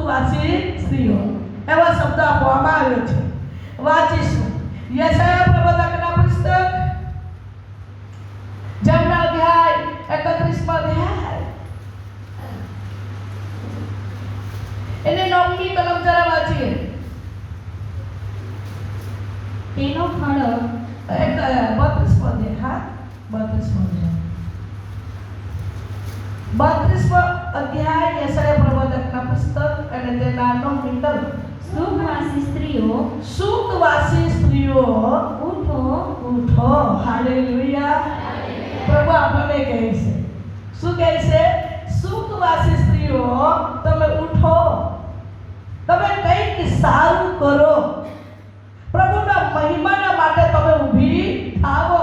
સુખવાસી સ્ત્રીઓ એવા શબ્દ આપવામાં આવ્યો છે. વાંચીશું યશાયા પ્રવક્તાના પુસ્તક જેમના અધ્યાય 31મો અધ્યાય એને 9મી કલમ જરા વાંચીએ. તેનો ફળ 32મો અધ્યાય. 32મો અધ્યાય યશાયા પ્રવક્તાના પુસ્તક અને તેના 9મી કલમ. સુખવાસી સ્ત્રીઓ ઉઠો ઉઠો. હાલેલુયા. પ્રભુ આપણને કહે છે, શું કહે છે? સુખવાસી સ્ત્રીઓ તમે ઉઠો, તમે કંઈક સારું કરો, પ્રભુના મહિમાના માટે તમે ઊભી થાઓ.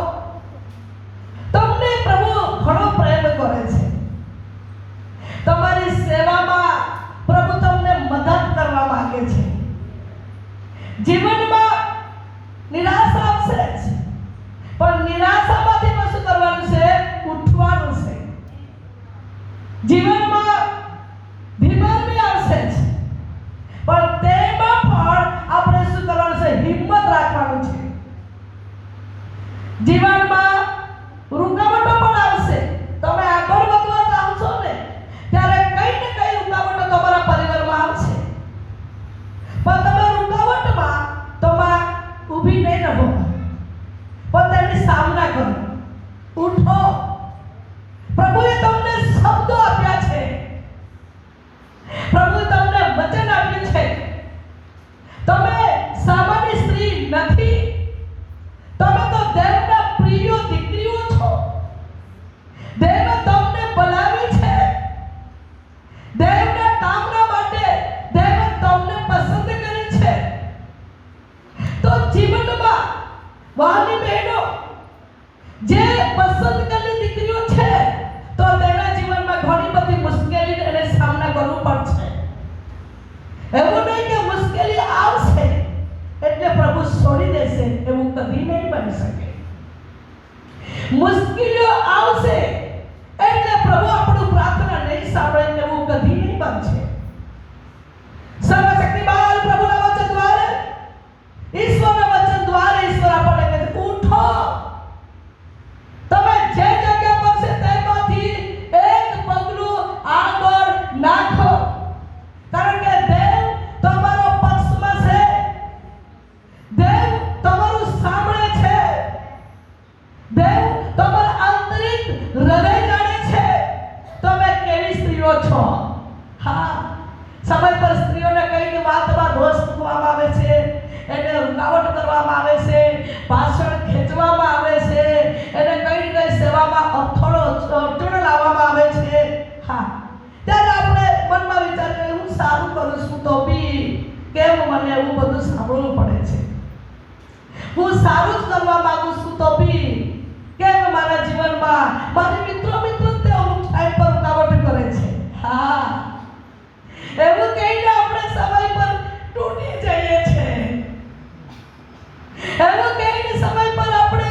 તમને પ્રભુ ઘણો પ્રેમ કરે છે. તમારી સેવામાં પ્રભુ તમને મદદ કરવા માંગે છે. જીવનમાં નિરાશા આવશે જ, પણ નિરાશામાંથી પણ શું કરવાનું છે? ઉઠવાનું છે. જીવનમાં ધીમામી આવશે જ, પણ તેમાં પણ આપણે શું કરવાનું છે? હિંમત રાખવાનું છે. જીવનમાં રૂકાવટો પણ આવશે. તમે આગળ વધવા ચાહશો ને ત્યારે કઈ ને કઈ રૂકાવટો તમારા પરિવારમાં આવશે, પણ તમે રૂકાવટમાં ઊભી નહીં રહો, પણ તેની સામના કરો. ઉઠો. પ્રભુએ તમને શબ્દો આપ્યા છે, પ્રભુએ તમને વચન આપ્યું છે. તમે સામાન્ય સ્ત્રી નથી, તમે તો દેવના પ્રિય દીકરીઓ છો. દેવે તમને બોલાવી છે. દેવના કામના માટે દેવે તમને પસંદ કરી છે. તો જીવનમાં વહાલી બહેનો જે પસંદ કરેલી દીકરીઓ છે, તો તેના જીવનમાં ઘણી બધી મુશ્કેલી અને સામના કરવો પડશે. એવું નહીં કે મુશ્કેલી આવશે એટલે પ્રભુ છોડી દેશે, એવું કદી નહીં બની શકે. મુશ્કેલીઓ આવશે એટલે પ્રભુ આપણું પ્રાર્થના નહીં સાંભળે, એવું કદી નહીં બનશે. સર્વશક્તિમાન પ્રભુના વચન દ્વારા, ઈશ્વરના વચન દ્વારા ઈશ્વર આપણને કહે છે, ઉઠો. તમે જે જગ્યા પર છે તેમાંથી એક પગલું આગળ નાખો, કારણ કે દેવ તમારો પક્ષમાં છે. દેવ તમારું સાંભળે છે. દેવ તમારા આંતરિક હૃદય જાણે છે. તમે કેવી સ્ત્રીઓ છો. હા, સમય પર સ્ત્રીઓને કઈ વાતમાં દોષ મૂકવામાં આવે છે, એને રૂકાવટ કરવામાં આવે છે, પાછળ ખેંચવામાં આવે છે, એને કઈ કઈ સેવામાં અડચણ લાવવામાં આવે છે. હા, ત્યારે આપણે મનમાં વિચાર કરીએ, હું સારું કરું છું તો બી કેમ મને એવું બધું સાંભળવું પડે છે? હું સારું જ કરવા માંગુ છું તો બી કેમ મારા જીવનમાં મારી મિત્રો તે અમુક ટાઈમ પર રૂકાવટ કરે છે? હા, એવું કહીને આપણે સમય પર તૂટી જઈએ છીએ. એવું કહીને સમય પર આપણે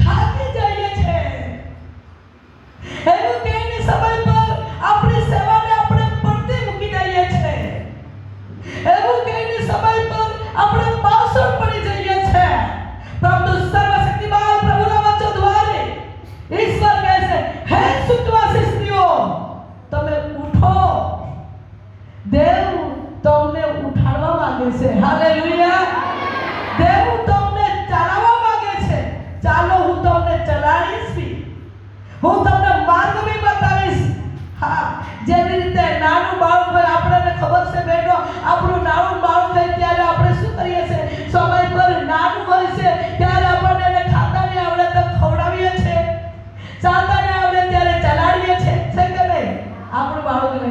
થાકી જઈએ છીએ. એવું કહીને સમય પર આપણી સેવાને આપણે પડતી મૂકી દઈએ છીએ. એવું કહીને સમય પર આપણે પાછળ પડી જઈએ છીએ. પરંતુ સર્વશક્તિમાન પ્રભુના વચન દ્વારા ઈશ્વર કહે છે, હે સુખવાસી સ્ત્રીઓ, તમે ઉઠો. દેવ તમને ઉઠાડવા માંગે છે. હાલેલુયા. દેવ તમને ચલાવવા માંગે છે. ચાલો, હું તમને ચલાવીશ, હું તમને માર્ગ બી બતાવીશ. હા, જેવી રીતે નાનું બાળક હોય, આપણને ખબર છે બેટો, આપણું નાનું બાળક હોય ત્યારે આપણે શું કરીએ છીએ? સમય પર નાનું હોય છે ત્યારે આપણને એને ખાતા નહીં આવડે તો ખવડાવીએ છીએ, ચાલતા નહીં આવડે ત્યારે ચલાડીએ છીએ, છે કે નહીં? આપણું બાળકને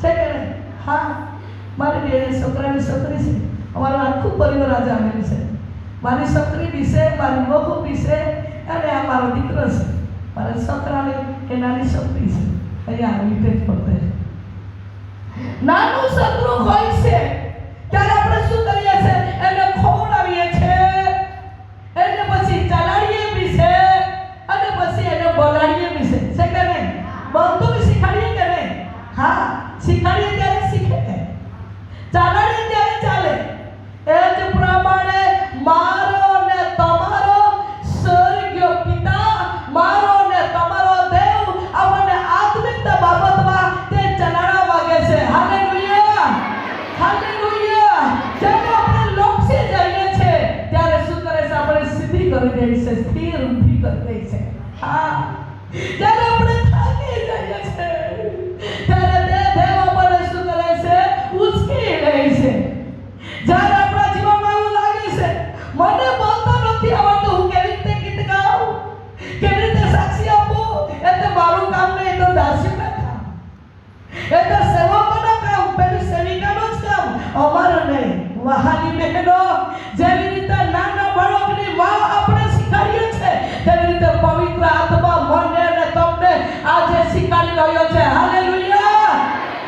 છે કે નહીં? હા, મારી બેને છોકરાની છોકરી છે, અમારું આખું પરિવાર આજે આવેલું છે. મારી છોકરી બી છે, મારી વહુ બી છે, અને આ મારો દીકરો છે. મારા છોકરાને એ નાની છોકરી છે, અહીંયા આવી જ પડતે. નાનું છોકરું હોય છે ત્યારે આપણે શું કરીએ છીએ? એને ખવડાવીએ છીએ, એને પછી ચલાડીએ બી છે, અને પછી એને બોલાડીએ બી છે. છે કે નહીં? બધું શીખાડીએ કે નહીં? હા, શીખાડીએ ત્યારે શીખે. ચાલણી ત્યારે ચાલે એ જ પ્રમાણે મારો ને તમારો સ્વર્ગીય પિતા, મારો ને તમારો દેવ આપણને આત્મિક બાબતમાં તે ચલાવવા માંગે છે. Hallelujah, hallelujah. જ્યારે આપણે લક્ષ્ય જઈએ છે ત્યારે શું કરે છે? આપણે સીધી કરી દે છે, સ્થિર ઊભી કરી દે છે. હા, જ્યારે આપણે થાકી જઈએ છે ત્યારે તે દેવ આપણને શું કરે છે? ઉચકી લે છે. જ્યારે આપણા જીવનમાં એવું લાગે છે મને બોલતા નથી આવડતું, હું કેવી રીતે ગીત ગાઉં, કેવી રીતે સાક્ષી આપું, એ તો મારું કામ નહીં, એ તો દાસીનું કામ, એ તો સેવકોનું કામ, પેલી સેવિકાનું જ કામ, અમારું નહીં. વહાલી બહેનો, જેવી રીતે નાના બાળકની માં આપણે શીખવાડીએ છે તેવી રીતે પવિત્ર આત્મા મને અને તમને આજે શીખવાડી રહ્યો છે. હાલેલુયા.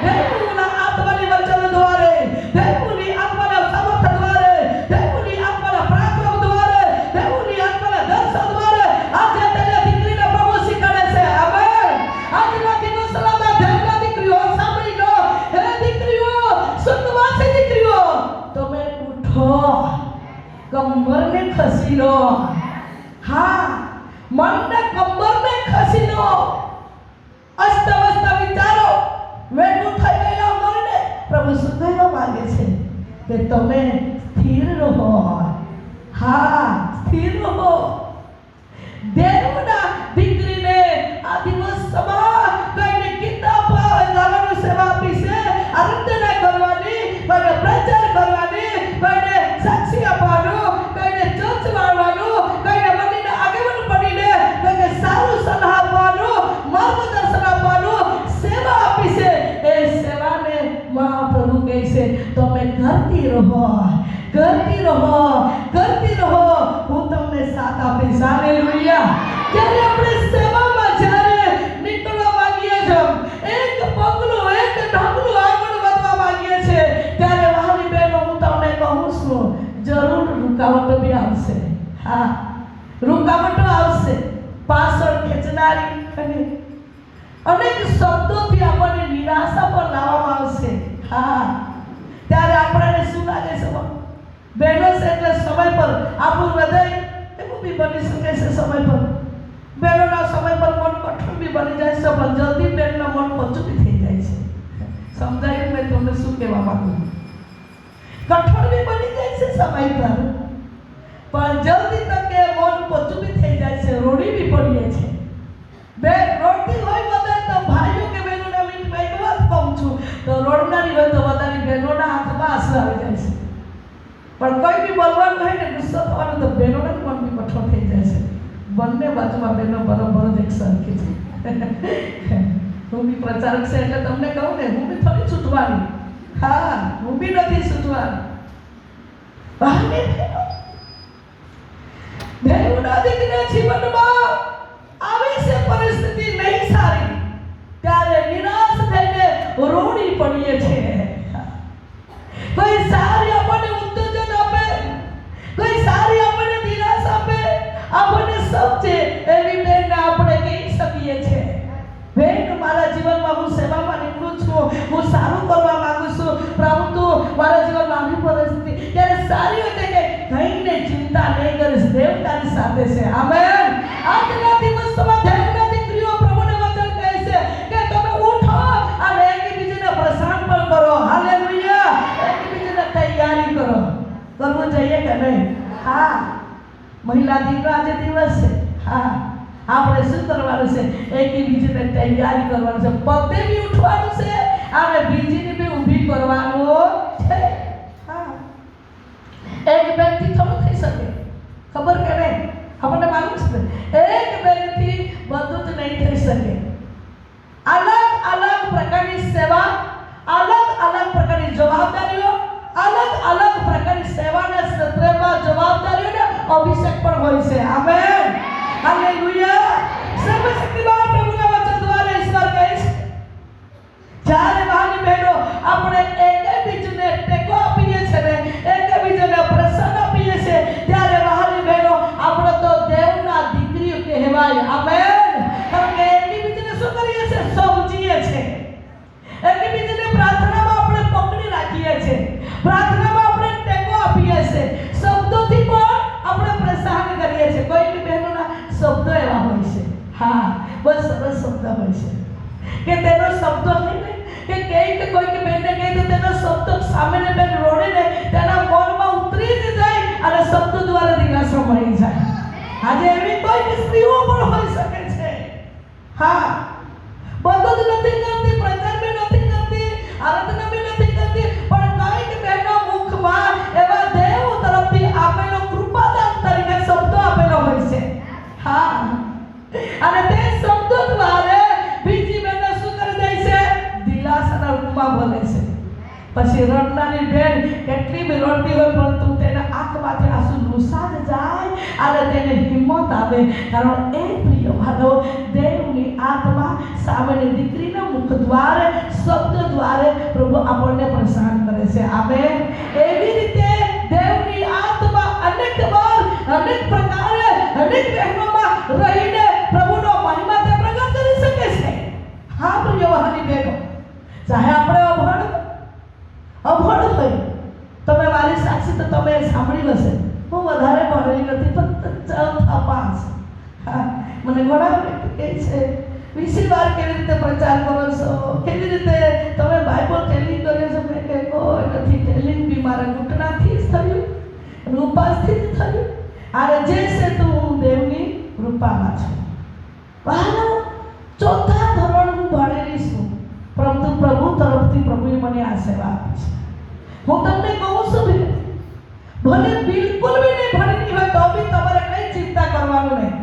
દેવના આત્માની વચન દ્વારે, દેવની આત્માના સામર્થ્ય દ્વારે, દેવની આત્માના પરાક્રમ દ્વારે, દેવની આત્માના દર્શન દ્વારે આજે તેને દીકરીને પ્રભુ શીખવાડે છે. આમેન. આજના દિવસોમાં દેવના દીકરીઓ સાંભળી લો, હે દીકરીઓ, સુતવાસી દીકરીઓ, તમે ઉઠો, કમરને ખસી લો. હા, મનને કમરને ખસી લો. અસ્તવ્યસ્ત વિચારો, વેઠું થઈ ગયેલા મનને પ્રભુ શું કહેવા માંગે છે? કે તમે સ્થિર રહો. હા, સ્થિર રહો. દેવના દીકરીને આ દિવસમાં કઈને કિતાબ લાવવાનું સેવા આપી છે, આરાધના કરવાની, કઈને પ્રચાર કરવાની, કઈને સાક્ષી આપવાનું, કઈને ચર્ચ વાળવાનું, કઈને મંદિરના આગેવાન બનીને કઈને સારું સલાહ આપવાનું, માર્ગદર્શન આપવાનું સેવા આપી છે. એ સેવાને મહાપ્રભુ કહે છે તમે કરતી રહો, કરતી રહો, કરતી રહો, હું તમને સાથ આપીશ. હાલેલુયા. જ્યારે આપણે સેવામાં જ્યારે નીકળવા માંગીએ છીએ, એક પગલું, એક ઢગલું આગળ વધવા માંગીએ છીએ, ત્યારે વહાલી બહેનો, હું તમને કહું છું, જરૂર રૂકાવટો બી આવશે. હા, રૂકાવટો આવશે. પાછળ ખેંચનારી અને અનેક શબ્દોથી આપણને નિરાશા પર લાવવામાં આવશે. હા, ત્યારે આપણને શું લાગે છે? બહેનો છે એટલે સમય પર આપણું હૃદય એવું બી બની શકે છે, સમય પર બહેનોના સમય પર મન કઠોર બી બની જાય છે, પણ જલ્દી બહેનના મન પચું બી થઈ જાય છે. સમજાયું મેં તમને શું કહેવા માંગુ? કઠોર બી બની જાય છે સમય પર, પણ જલ્દી તકે મન પચું બી થઈ જાય છે, રોડી બી પડીએ છે. બે રોડતી હોય વધારે તો ભાઈઓ કે બહેનોના મીટ મેં એક વાત કહું છું, તો રોડનારી હોય તો વધારે બહેનોના હાથમાં આંસુ આવી જાય છે. પણ કોઈ બી બોલવાનું હોય ને ગુસ્સો થવાનો તો બહેનોના મન બી કઠોર થઈ જાય છે. બંને બાજુમાં બહેનો બરોબર જ એક સરખી છે. હું બી પ્રચારક છે એટલે તમને કહું ને, હું બી થોડી છૂટવાની. હા, હું બી નથી છૂટવાની. દેવના દીકરીના જીવનમાં આવે છે પરિસ્થિતિ નહીં સારી, ત્યારે નિરાશ થઈને રોડી પડીએ છીએ. કોઈ સારી આપણને ઉત્તેજન આપે, કોઈ સારી આપણને દિલાસા આપે, આપણને સમજે એવી બેનને આપણે કહી શકીએ છીએ, બેન મારા જીવનમાં હું સેવામાં નીકળું છું, હું સારું કરવા માંગુ છું, પરંતુ મારા જીવનમાં આવી પરિસ્થિતિ, ત્યારે સારી હોય કે કઈને ચિંતા નહીં કરીશ, દેવ તારી સાથે છે. આમેન. આજના દિવસમાં દેવના દીકરીઓ પ્રભુને વચન કહે છે કે તમે ઉઠો અને એકબીજાને પ્રશાંત પણ કરો. હાલેલુયા. એકબીજાને તૈયારી કરો. કરવું જોઈએ કે નહીં? હા, મહિલા દિનનો આજે દિવસ છે. હા, આપણે શું કરવાનું છે? એકબીજાને તૈયારી કરવાનું છે, પતે બી ઉઠવાનું છે અને બીજીને બી ઊભી કરવાનું છે. હા, એક વ્યક્તિ થોડું થઈ શકે, ખબર કે નહીં? આપણને માલુમ છે એક વ્યક્તિ બધું જ નહીં થઈ શકે. અલગ અલગ પ્રકારની સેવા, અલગ અલગ પ્રકારની જવાબદારીઓ, અલગ અલગ પ્રકારની સેવાના ક્ષેત્રમાં જવાબદારીઓ અભિષેક પણ હોય છે. આમેન. હાલેલુયા. સર્વશક્તિમાન પ્રભુના વચન દ્વારા ઈશ્વર કહે છે, જ્યારે વહાલી બહેનો આપણે એક શબ્દો સામેને બેન રોડીને તેના મનમાં ઉતરી જ જાય અને શબ્દો દ્વારા દિલાસો મળી જાય. આજે એવી કોઈ સ્ત્રીઓ પણ હોઈ શકે છે. હા, બધું જ નથી કરતી, પ્રચાર બી નથી કરતી, આરાધના બી નથી કરતી, પણ કંઈક બહેનો મુખમાં એવા દેવ તરફથી આપેલો કૃપાદાન તરીકે શબ્દો આપેલો હોય છે. હા, અને તે શબ્દો દ્વારા બીજી બહેનો શું કરી દે છે? દિલાસાના રૂપમાં બોલે છે. પછી રડનારી બેન કેટલી બી રડતી હોય પરંતુ તેના આંખમાંથી આંસુ લૂસા જ જાય અને તેને હિંમત આવે. કારણ એ પ્રિય ભાઈઓ, દેવની આત્મા સામેની દીકરીના મુખ દ્વારે શબ્દ દ્વારે પ્રભુ આપણને પ્રસાન કરે છે. આમેન. એવી રીતે દેવની આત્મા અનેક વાર અનેક પ્રકારે અનેક બહેનોમાં રહીને પ્રભુનો મહિમા તે પ્રગટ કરી શકે છે. હા પ્રિય વહાલી બહેનો, ચાહે આપણે અભણ હોય, તમે મારી સાક્ષી તો તમે સાંભળી હશે, હું વધારે ભણેલી નથી, ફક્ત 4 પાસ. હા, મને ઘણા વ્યક્તિ કહે છે, 20 વાર કેવી રીતે પ્રચાર કરો છો, કેવી રીતે તમે બાઇબલ ટેલિંગ કરો છો? મેં કહે કોઈ નથી ટેલિંગ, બી મારા ઘૂંટણાથી જ થયું, રૂપાસથી જ થયું, અને જે છે તો હું દેવની કૃપામાં છું. બહાર 4થા ધોરણ હું ભણેલી છું, પરંતુ પ્રભુ તરફથી પ્રભુએ મને આ સેવા આપી છે. હું તમને કહું છું, ભલે બિલકુલ બી નહીં ભણેલી હોય તો બી તમારે કઈ ચિંતા કરવાનું નહીં.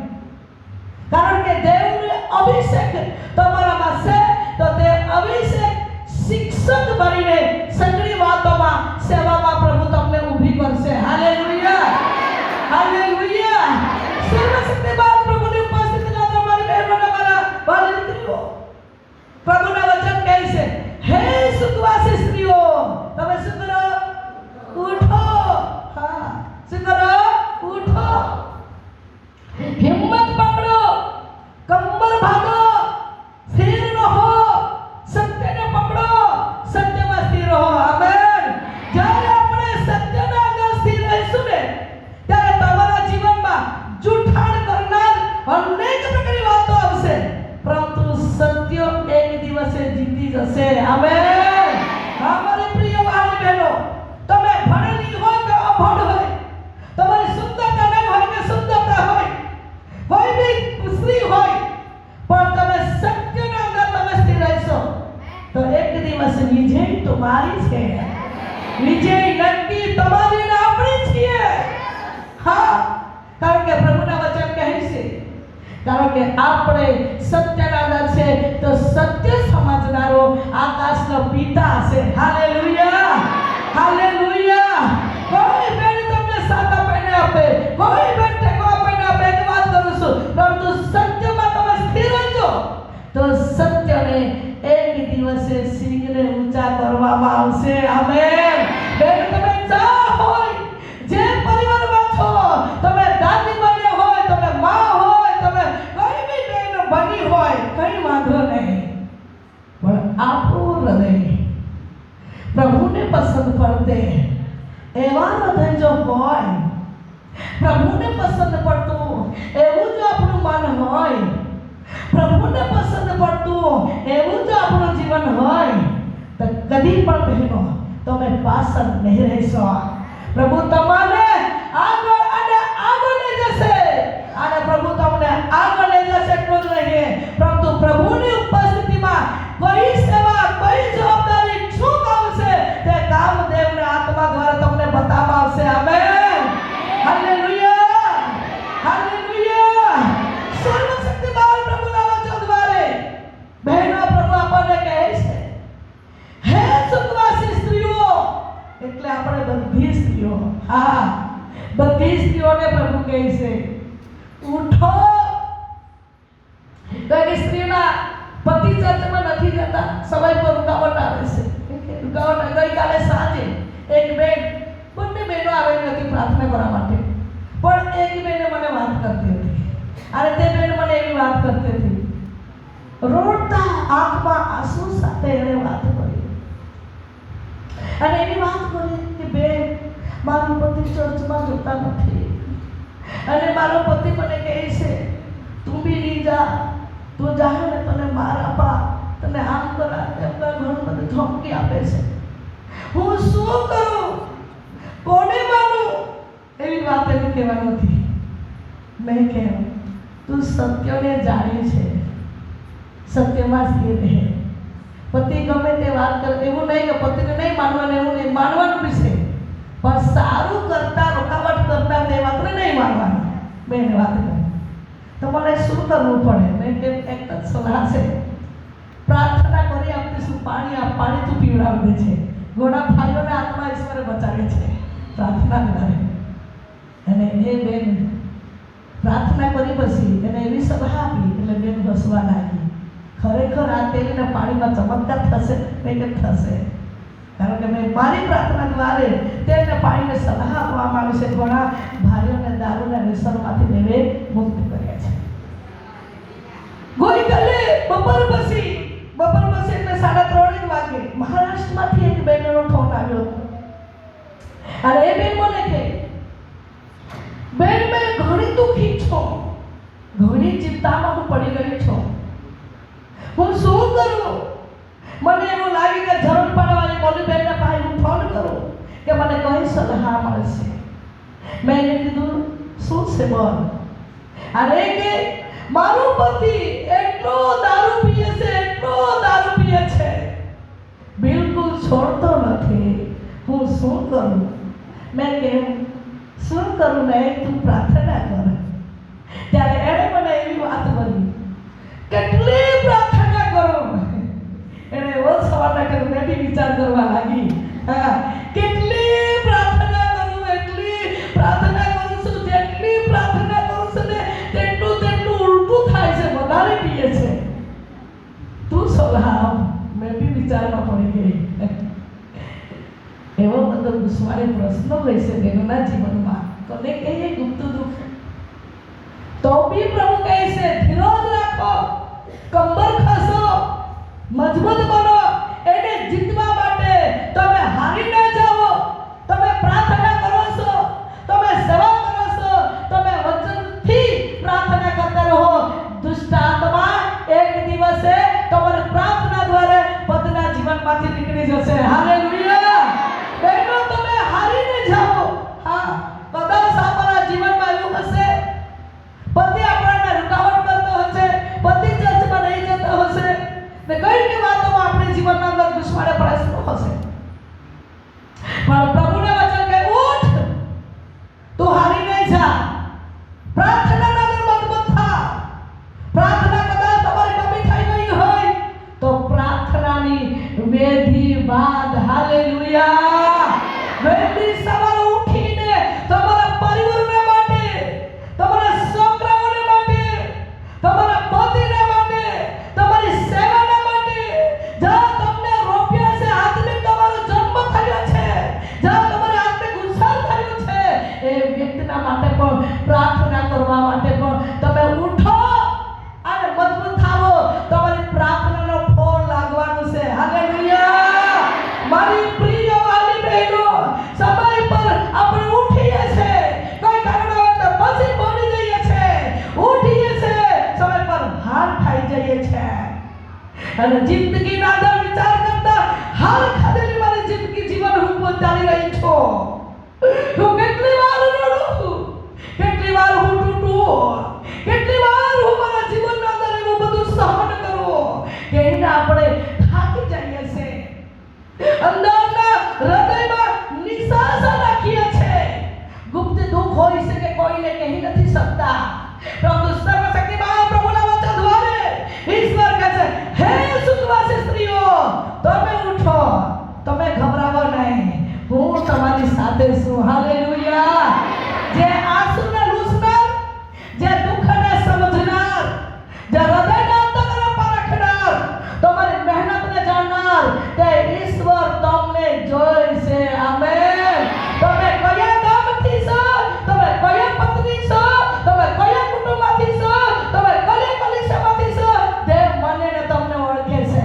કારણ કે દેવનો અભિષેક તમારામાં છે, તો તે અભિષેક શિક્ષક બનીને સગળી વાતોમાં સેવામાં પ્રભુ તમને ઊભી કરશે. Hallelujah, hallelujah. સર્વશક્તિમાન પ્રભુની ઉપસ્થિતિમાં તમારી બહેનોને મારા વાલી દીકરીઓ, પ્રભુના વચન કહે છે, હે સુખવાસી સ્ત્રીઓ, તમે શું કરો? ઉઠો. હા, શું કરો? ઉઠો. હિંમત પકડો, કમર ભાગો, સ્થિર રહો, સત્યને પકડો, સત્યમાં સ્થિર રહો. આમેન. જ્યારે આપણે સત્યના આગળ સ્થિર રહીશું ને, ત્યારે તમારા જીવનમાં જૂઠાણ કરનાર અનેક પ્રકારની વાતો આવશે, પરંતુ સત્ય એક દિવસે જીતી જશે. આમેન. અમારી પ્રિય વાલી બહેનો, તમે ભણેલી હોય કે અભણ હોય, તમારી સુંદરતા નહીં હોય કે સુંદરતા હોય, કોઈ બી સ્ત્રી હોય, પણ તમે સત્યના અંદર તમે સ્થિર રહેશો તો એક દિવસ વિજય તમારી છે. વિજય નક્કી તમારી ને આપણી છીએ. હા, કારણ કે પ્રભુના વચન કહે છે, કારણ કે આપણે સત્યના અંદર છે તો સત્ય સમજનારો આકાશનો પિતા છે. Hallelujah, hallelujah. કોઈ બેન તમને સાતા પૈને આપે, કોઈ બેન ટેકો પૈને આપે, એક વાત કરું છું, પરંતુ સત્યમાં તમે સ્થિર રહેજો તો સત્યને એક દિવસે સિંહને ઊંચા કરવામાં આવશે. આમેન. બેન, તમે જા હોય, જે પરિવારમાં છો, તમે દાદી બન્યા હોય, તમે માં હોય, તમે કોઈ બી બેન બની હોય, કઈ વાંધો નહીં, પણ આપણું હૃદય પ્રભુને પસંદ પડતે એવા હૃદય જો હોય, પ્રભુને પસંદ પડતું એવું જો આપણું મન હોય, પ્રભુને પસંદ પડતું એવું જો આપણું જીવન હોય, તો કદી પણ બહેનો તમે પાછળ નહીં રહેશો. પ્રભુ તમને આગળ અને આગળ લઈ જશે, અને પ્રભુ તમને આગળ લઈ જશે એટલું જ નહીં, પરંતુ પ્રભુની ઉપસ્થિતિમાં કોઈ સેવા, કોઈ જવાબદારી શું કામ છે તે કામ દેવને આત્મા દ્વારા તમને બતાવવામાં આવશે. આમેન. Hallelujah, hallelujah. સર્વશક્તિમાન પ્રભુના વચન દ્વારા બહેનો પ્રભુ આપણને કહે છે, હે સુખવાસી સ્ત્રીઓ, એટલે આપણે બધી સ્ત્રીઓ, હા બધી સ્ત્રીઓને પ્રભુ કહે છે, ઉઠો. કોઈ સ્ત્રીના પતિ ચર્ચમાં નથી જતા, સમય પર રૂકાવટ આવે છે. રૂકાવટ ગઈકાલે સાંજે એક બેન, બંને બહેનો આવેલી હતી પ્રાર્થના કરવા માટે, પણ એક બેને મને વાત કરતી હતી, અને તે બેન મને એવી વાત કરતી હતી, રોડતા આંખમાં આંસુ સાથે એને વાત કરી, અને એની વાત કરી કે બેન, મારો પતિ ચર્ચમાં જતા નથી, અને મારો પતિ મને કહે છે, તું બી નહીં જા, તું જાય ને તને માર આપા, તને આમ કરા, એમ કરા, ઘણું બધું ધમકી આપે છે. હું શું કરું, કોને માનું, એવી વાત એને કહેવાની હતી. મેં કહ્યું તું સત્યને જાણી છે, સત્યમાં સ્થિર રહે. પતિ ગમે તે વાત કરે, એવું નહીં કે પતિને નહીં માનવાનું, એવું નહીં, માનવાનું બી છે, પણ સારું કરતા રોકાવટ કરતા તે વાતને નહીં માનવાનું. મેં એને વાત કરી તો મને શું કરવું પડે? મેં કેમ એક જ સલાહ છે, પ્રાર્થના કરી આપીશું, પાણી તું પીવડાવી દે છે. ઘોડા ભાઈઓને આત્મા ઈશ્વરે બચાવે છે પ્રાર્થના કરે. અને એ બેન પ્રાર્થના કરી પછી એને એવી સલાહ આપી એટલે બેન હસવા લાગી. ખરેખર આ તેલના પાણીમાં ચમત્કાર થશે નહીં કે થશે? કારણ કે મેં મારી પ્રાર્થના દ્વારે તેલને પાણીને સલાહ આપવામાં આવી છે. ઘણા ભાઈઓને દારૂના વ્યસનમાંથી દેવે મુક્ત કર્યા છે. ગઈકાલે બપોર પછી એટલે 3:30 વાગે મહારાષ્ટ્રમાંથી એક બેનનો ફોન આવ્યો હતો. અને એ બેન મને કહે, બેન મેં ઘણી દુઃખી છું, ઘણી ચિંતામાં હું પડી ગઈ છું, હું શું કરું? મને એવું લાગે કે જરૂર પડવાની બોલી બેનને પાસે હું ફોન કરું કે મને કઈ સલાહ મળશે. મેં એને કીધું શું છે બોલ? અને કે મારો પતિ એટલો દારૂ પીએ છે, બિલકુલ છોડતો નથી, હું શું કરું? મેં કેમ શું કરું ને તું પ્રાર્થના કર. ત્યારે એણે મને એવી વાત બોલી, કેટલી પ્રાર્થના કરું. એને એવો સવાલ કર્યો, મેં બી વિચાર કરવા લાગી, કેટલી પ્રાર્થના કરું, એટલી પ્રાર્થના કરું છું, જેટલી પ્રાર્થના કરું છું ને તેટલું ઉલટું થાય છે, વધારે પીએ છે. તું સલાહ. મેં બી વિચારમાં પડી ગઈ. એવો બધો દુશ્મની પ્રશ્નો હોય છે બહેનોના જીવનમાં. કોને કહીએ ગુપ્ત દુઃખ? તો બી પ્રભુ કહે છે ધીરજ રાખો, કંબર ખસો, મજબૂત બનો. એને જીતવા માટે તમે હારી ન જાઓ. તમે પ્રાર્થના કરો છો, તમે સેવા કરો છો, તમે વચનથી પ્રાર્થના કરતા રહો. દુષ્ટ આત્મા એક દિવસે તમારી પ્રાર્થના દ્વારા પતિના જીવનમાંથી નીકળી જશે. હાલેલુયા. બહેનો તમે હારી ન જાઓ. હા, કદાચ આપણા જીવનમાં એવું હશે, પતિ આપણને રૂકાવટ કરતો હશે, પતિ ચર્ચમાં નહીં જતો હશે ને કઈ વાતોમાં આપણે જીવનના અંદર દુશ્મને પ્રશ્નો હશે. પણ પ્રભુને વચન કહે ઉઠ, તું હારી નહીં જા. પ્રાર્થનાના અંદર મજબૂત થા. પ્રાર્થના કદાચ તમારી કમી થઈ ગઈ હોય તો પ્રાર્થનાની વેધી બાદ હાલેલુયા વહેલી સવારે ઉઠીને તમારા પરિવારના માટે, તમારા છોકરાઓને માટે, તમારા પતિને માટે, તમારી સેવાના માટે, જ્યાં તમને રોપ્યા છે, આત્મિક તમારો જન્મ થયો છે, જ્યાં તમારે આત્મિક ઉછાળ થયો છે, એ વ્યક્તિના માટે પણ પ્રાર્થના કરવા માટે પણ તમે ઉઠો અને મજબૂત થાઓ. તમારી પ્રાર્થનાનો ફળ લાગવાનું છે. હાલેલુયા. મારી પ્રિય વાલી બહેનો, સમય પર આપણે ઉઠીએ છે, કોઈ કારણોસર પછી પડી જઈએ છે, ઉઠીએ છે, સમય પર હાર ખાઈ જઈએ છે અને જિંદગીના અંદર વિચાર કરતા હાર ખાધેલી મારી જિંદગી જીવન હું ચાલી રહી છું. હું કેટલી વાર રડું, કેટલી વાર હું તૂટું, કેટલી વાર હું મારા જીવનના અંદર એવું બધું સહન કરું કે એને આપણે થાકી જઈએ છે. અંદરના હૃદયમાં નિશાસા રાખીએ છે. ગુપ્ત દુઃખ હોય છે કે કોઈને કહી નથી શકતા. પ્રભુ સર્વશક્તિમાન પ્રભુના વચન દ્વારે ઈશ્વર કહે છે, હે સુખવાસી સ્ત્રીઓ, તમે ઉઠો, તમે ગભરાવો નહીં, હું તમારી સાથે છું. હાલેલુયા. જે આંસુને લૂછનાર, જે દુઃખને સમજનાર, જે હૃદયના અંતકને પરખનાર, તમારી મહેનતને જાણનાર, તે ઈશ્વર તમને જોઈ છે. આમેન. તમે કયા ગામથી છો, તમે કયા પત્ની છો, તમે કયા કુટુંબમાંથી છો, તમે કયા કલીસામાંથી છો, તે મને ને તમને ઓળખે છે.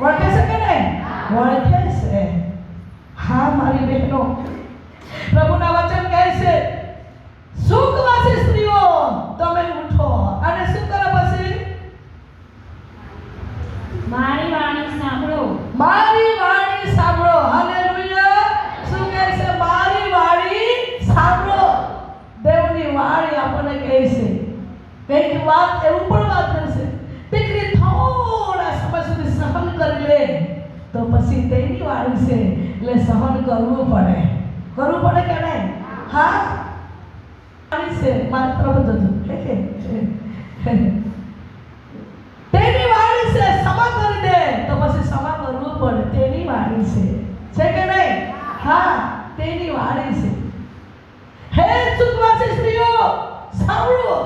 ઓળખે છે કે નહીં? ઓળખે છે. હા મારી બહેનો, પ્રભુના વચન કહે છે સુખવાસી સ્ત્રીઓ તમે ઉઠો. અને શું કરો પછી? મારી વાણી સાંભળો. મારી વાણી સાંભળો. હાલેલુયા. વાત એવું પણ વાત કરશે, દીકરી થોડા સમય સુધી સહન કરી લે તો પછી તેની વાળી છે એટલે સહન કરવું પડે કે નહીં? હા, વાળી છે માત્ર બધું તેની વાળી છે, ક્ષમા કરી દે તો પછી ક્ષમા કરવું પડે, તેની વાળી છે કે નહીં? હા, તેની વાળી છે. હે સુખવાસી સ્ત્રીઓ સાંભળો,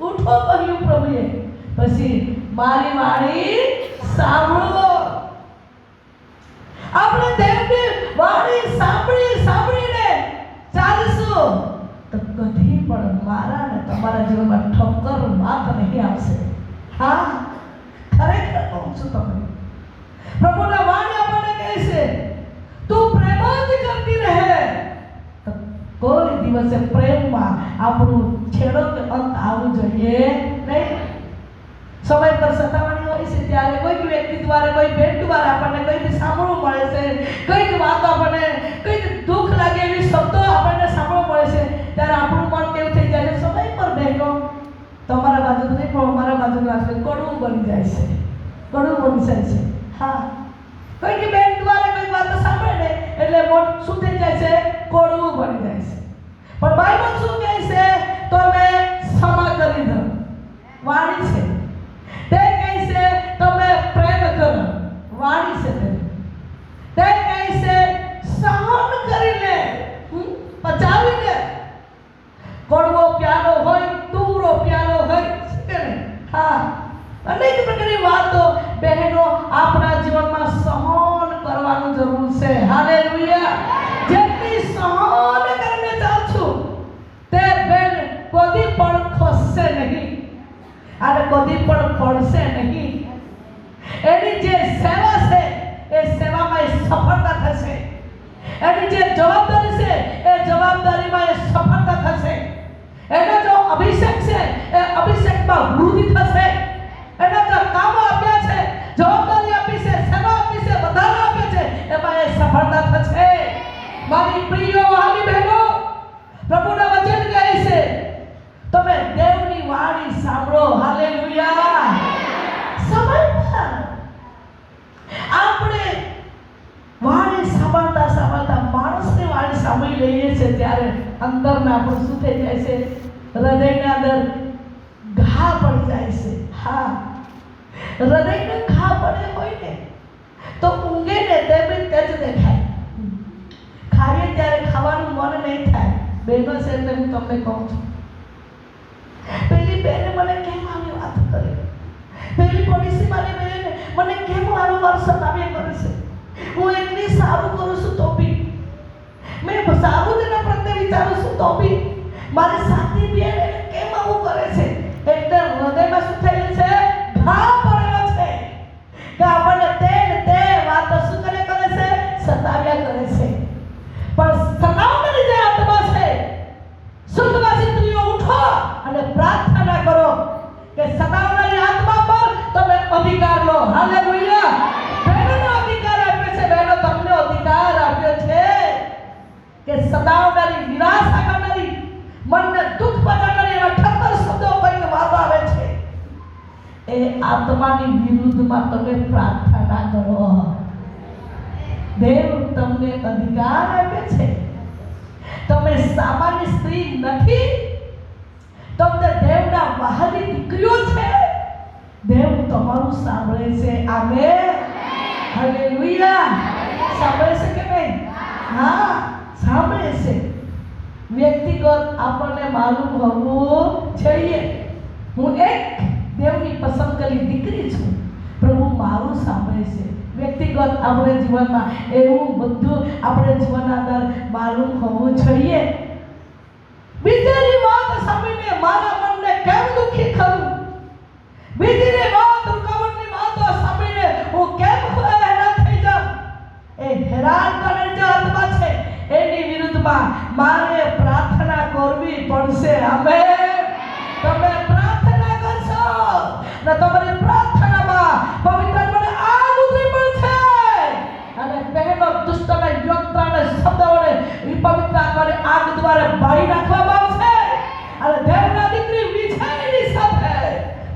ઉઠો કહ્યું પ્રભુએ, પછી મારી વાણી સાંભળો. આપણે દેવની વાણી સાંભળીને ચાલશું તો કદી પણ મારા અને તમારા જીવનમાં ઠક્કર વાત નહીં આવશે. હા, ખરેખર કહું છું તમને, પ્રભુના વાણી આપણને કહે છે તું પ્રેમ જ કરતી રહે તો કોઈ દિવસે પ્રેમમાં આપણું છેડો કે અંત આવવું જોઈએ નહીં. સમય પર સતાવણી હોય છે ત્યારે કોઈક વ્યક્તિ દ્વારા, કોઈ ભેટ દ્વારા આપણને કંઈક સાંભળવું મળે છે, કંઈક વાતો આપણને, કંઈક દુઃખ લાગે એવી શબ્દો આપણને સાંભળવા મળે છે, ત્યારે આપણું મન કેવું થઈ જાય? સમય પર બહેનો તમારા બાજુ નહીં પણ અમારા બાજુ રાખે કડવું બની જાય છે. હા, કોઈક બેન દ્વારા કોઈ વાતો સાંભળે ને એટલે મન શું થઈ જાય છે? કડવું બની જાય છે. પણ બાઇબલ શું કહે છે? તમે ક્ષમા કરી દો, વાણી છે. તે કહે છે તમે પ્રેમ કરો, વાણી છે. તે કહે છે સહન કરી લે, પચાવી લે. કડવો પ્યાલો હોય, તુરો પ્યાલો હોય, કે નહીં? હા, અનેક પ્રકારની વાતો બહેનો આપણા જીવનમાં સહન કરવાનું જરૂર છે. હાલેલુયા. જેટલી સહન કરીને ચાલશું તે બેન કદી પણ ખસશે નહીં અને કદી પણ પડશે નહીં. એની જે સેવા છે એ સેવામાં એ સફળતા થશે. એની જે જવાબદારી છે એ જવાબદારીમાં એ સફળતા થશે. એનો જો અભિષેક છે એ અભિષેકમાં વૃદ્ધિ થશે. એના જો કામો આપ્યા છે, જવાબદારી આપી છે, સેવા આપી છે, વધારો આપ્યો છે, એમાં એ સફળતા થશે. મારી પ્રિય વહાલી બહેનો, પ્રભુના વચન કહે છે તમે દેવની વાણી સાંભળો. હાલેલુયા. સમય પર આપણે વાણી સાંભળતા માણસની વાણી સાંભળી લઈએ છીએ ત્યારે અંદરના આપણું શું થઈ જાય છે? હૃદયના અંદર ઘા પડી જાય છે. હા, હૃદયને ઘા પડે હોય ને તો ઊંઘે ને તે બી તેજ દેખાય, ખાઈએ ત્યારે ખાવાનું મન નહીં થાય. બહેનો છે એટલે હું તમને કહું છું, પેલી બેને મને કેમ આવી વાત કરી, પેલી પોલીસી મારી બેને મને કેમ મારું વર્ષ આવ્યા કરે છે, હું એટલી સારું કરું છું તો બી, મેં સારું તેના પ્રત્યે વિચારું છું તો બી મારી સાથી બેન એને કેમ આવું કરે છે? એટલે હૃદયમાં શું થયેલું છે? ઘા પડેલો છે કે આપણને તે વાતો શું કરે છે? સતાવ્યા કરે છે. પણ સતાવનારી જે આત્મા છે, સુખવાસી સ્ત્રીઓ ઉઠો અને પ્રાર્થના કરો કે સતાવનારી આત્મા પર તમે અધિકાર લો. હાલેલુયા. બહેનોનો અધિકાર આપ્યો છે, બહેનો તમને અધિકાર આપ્યો છે કે સતાવનારી, નિરાશા કરનારી, મનને દુઃખ પહોંચાડનારી એવા ઠક્કર શબ્દો કહીને વાતો આવે છે, એ આત્માની વિરુદ્ધમાં તમે પ્રાર્થના કરો. દેવ તમને અધિકાર આપે છે. તમે સામાન્ય સ્ત્રી નથી, તમને દેવના વહાલી દીકરીઓ છે. દેવ તમારું સાંભળે છે. આમેન. હાલેલુયા. સાંભળે છે કે નહીં? હા, સાંભળે છે. વ્યક્તિગત આપણને માલુમ હોવું જોઈએ હું એક દેવની પસંદ કરેલી દીકરી છું, પ્રભુ મારું સાંભળે છે. વ્યક્તિગત આપણે જીવનમાં એવું બધું આપણે જીવનના અંદર માલુમ હોવું જોઈએ. બીજાની વાત સાંભળીને મારા મનને કેમ દુઃખી કરું? બીજાની વાત, રૂકાવટની વાતો સાંભળીને હું કેમ હેરાન થઈ જાઉં? એ હેરાન કરે જે આત્મા છે એની વિરુદ્ધમાં મારે પ્રાર્થના કરવી પડશે. આમેન. તમે પ્રાર્થના કરશો ને તમારી પ્રાર્થનામાં પવિત્ર આત્માને આગ ઉતરી પડશે અને બહેનો દુષ્ટને યોગતાને શબ્દોને પવિત્ર આત્માને આગ દ્વારા બાળી નાખવામાં આવશે અને દેવના દીકરી વિજયની સાથે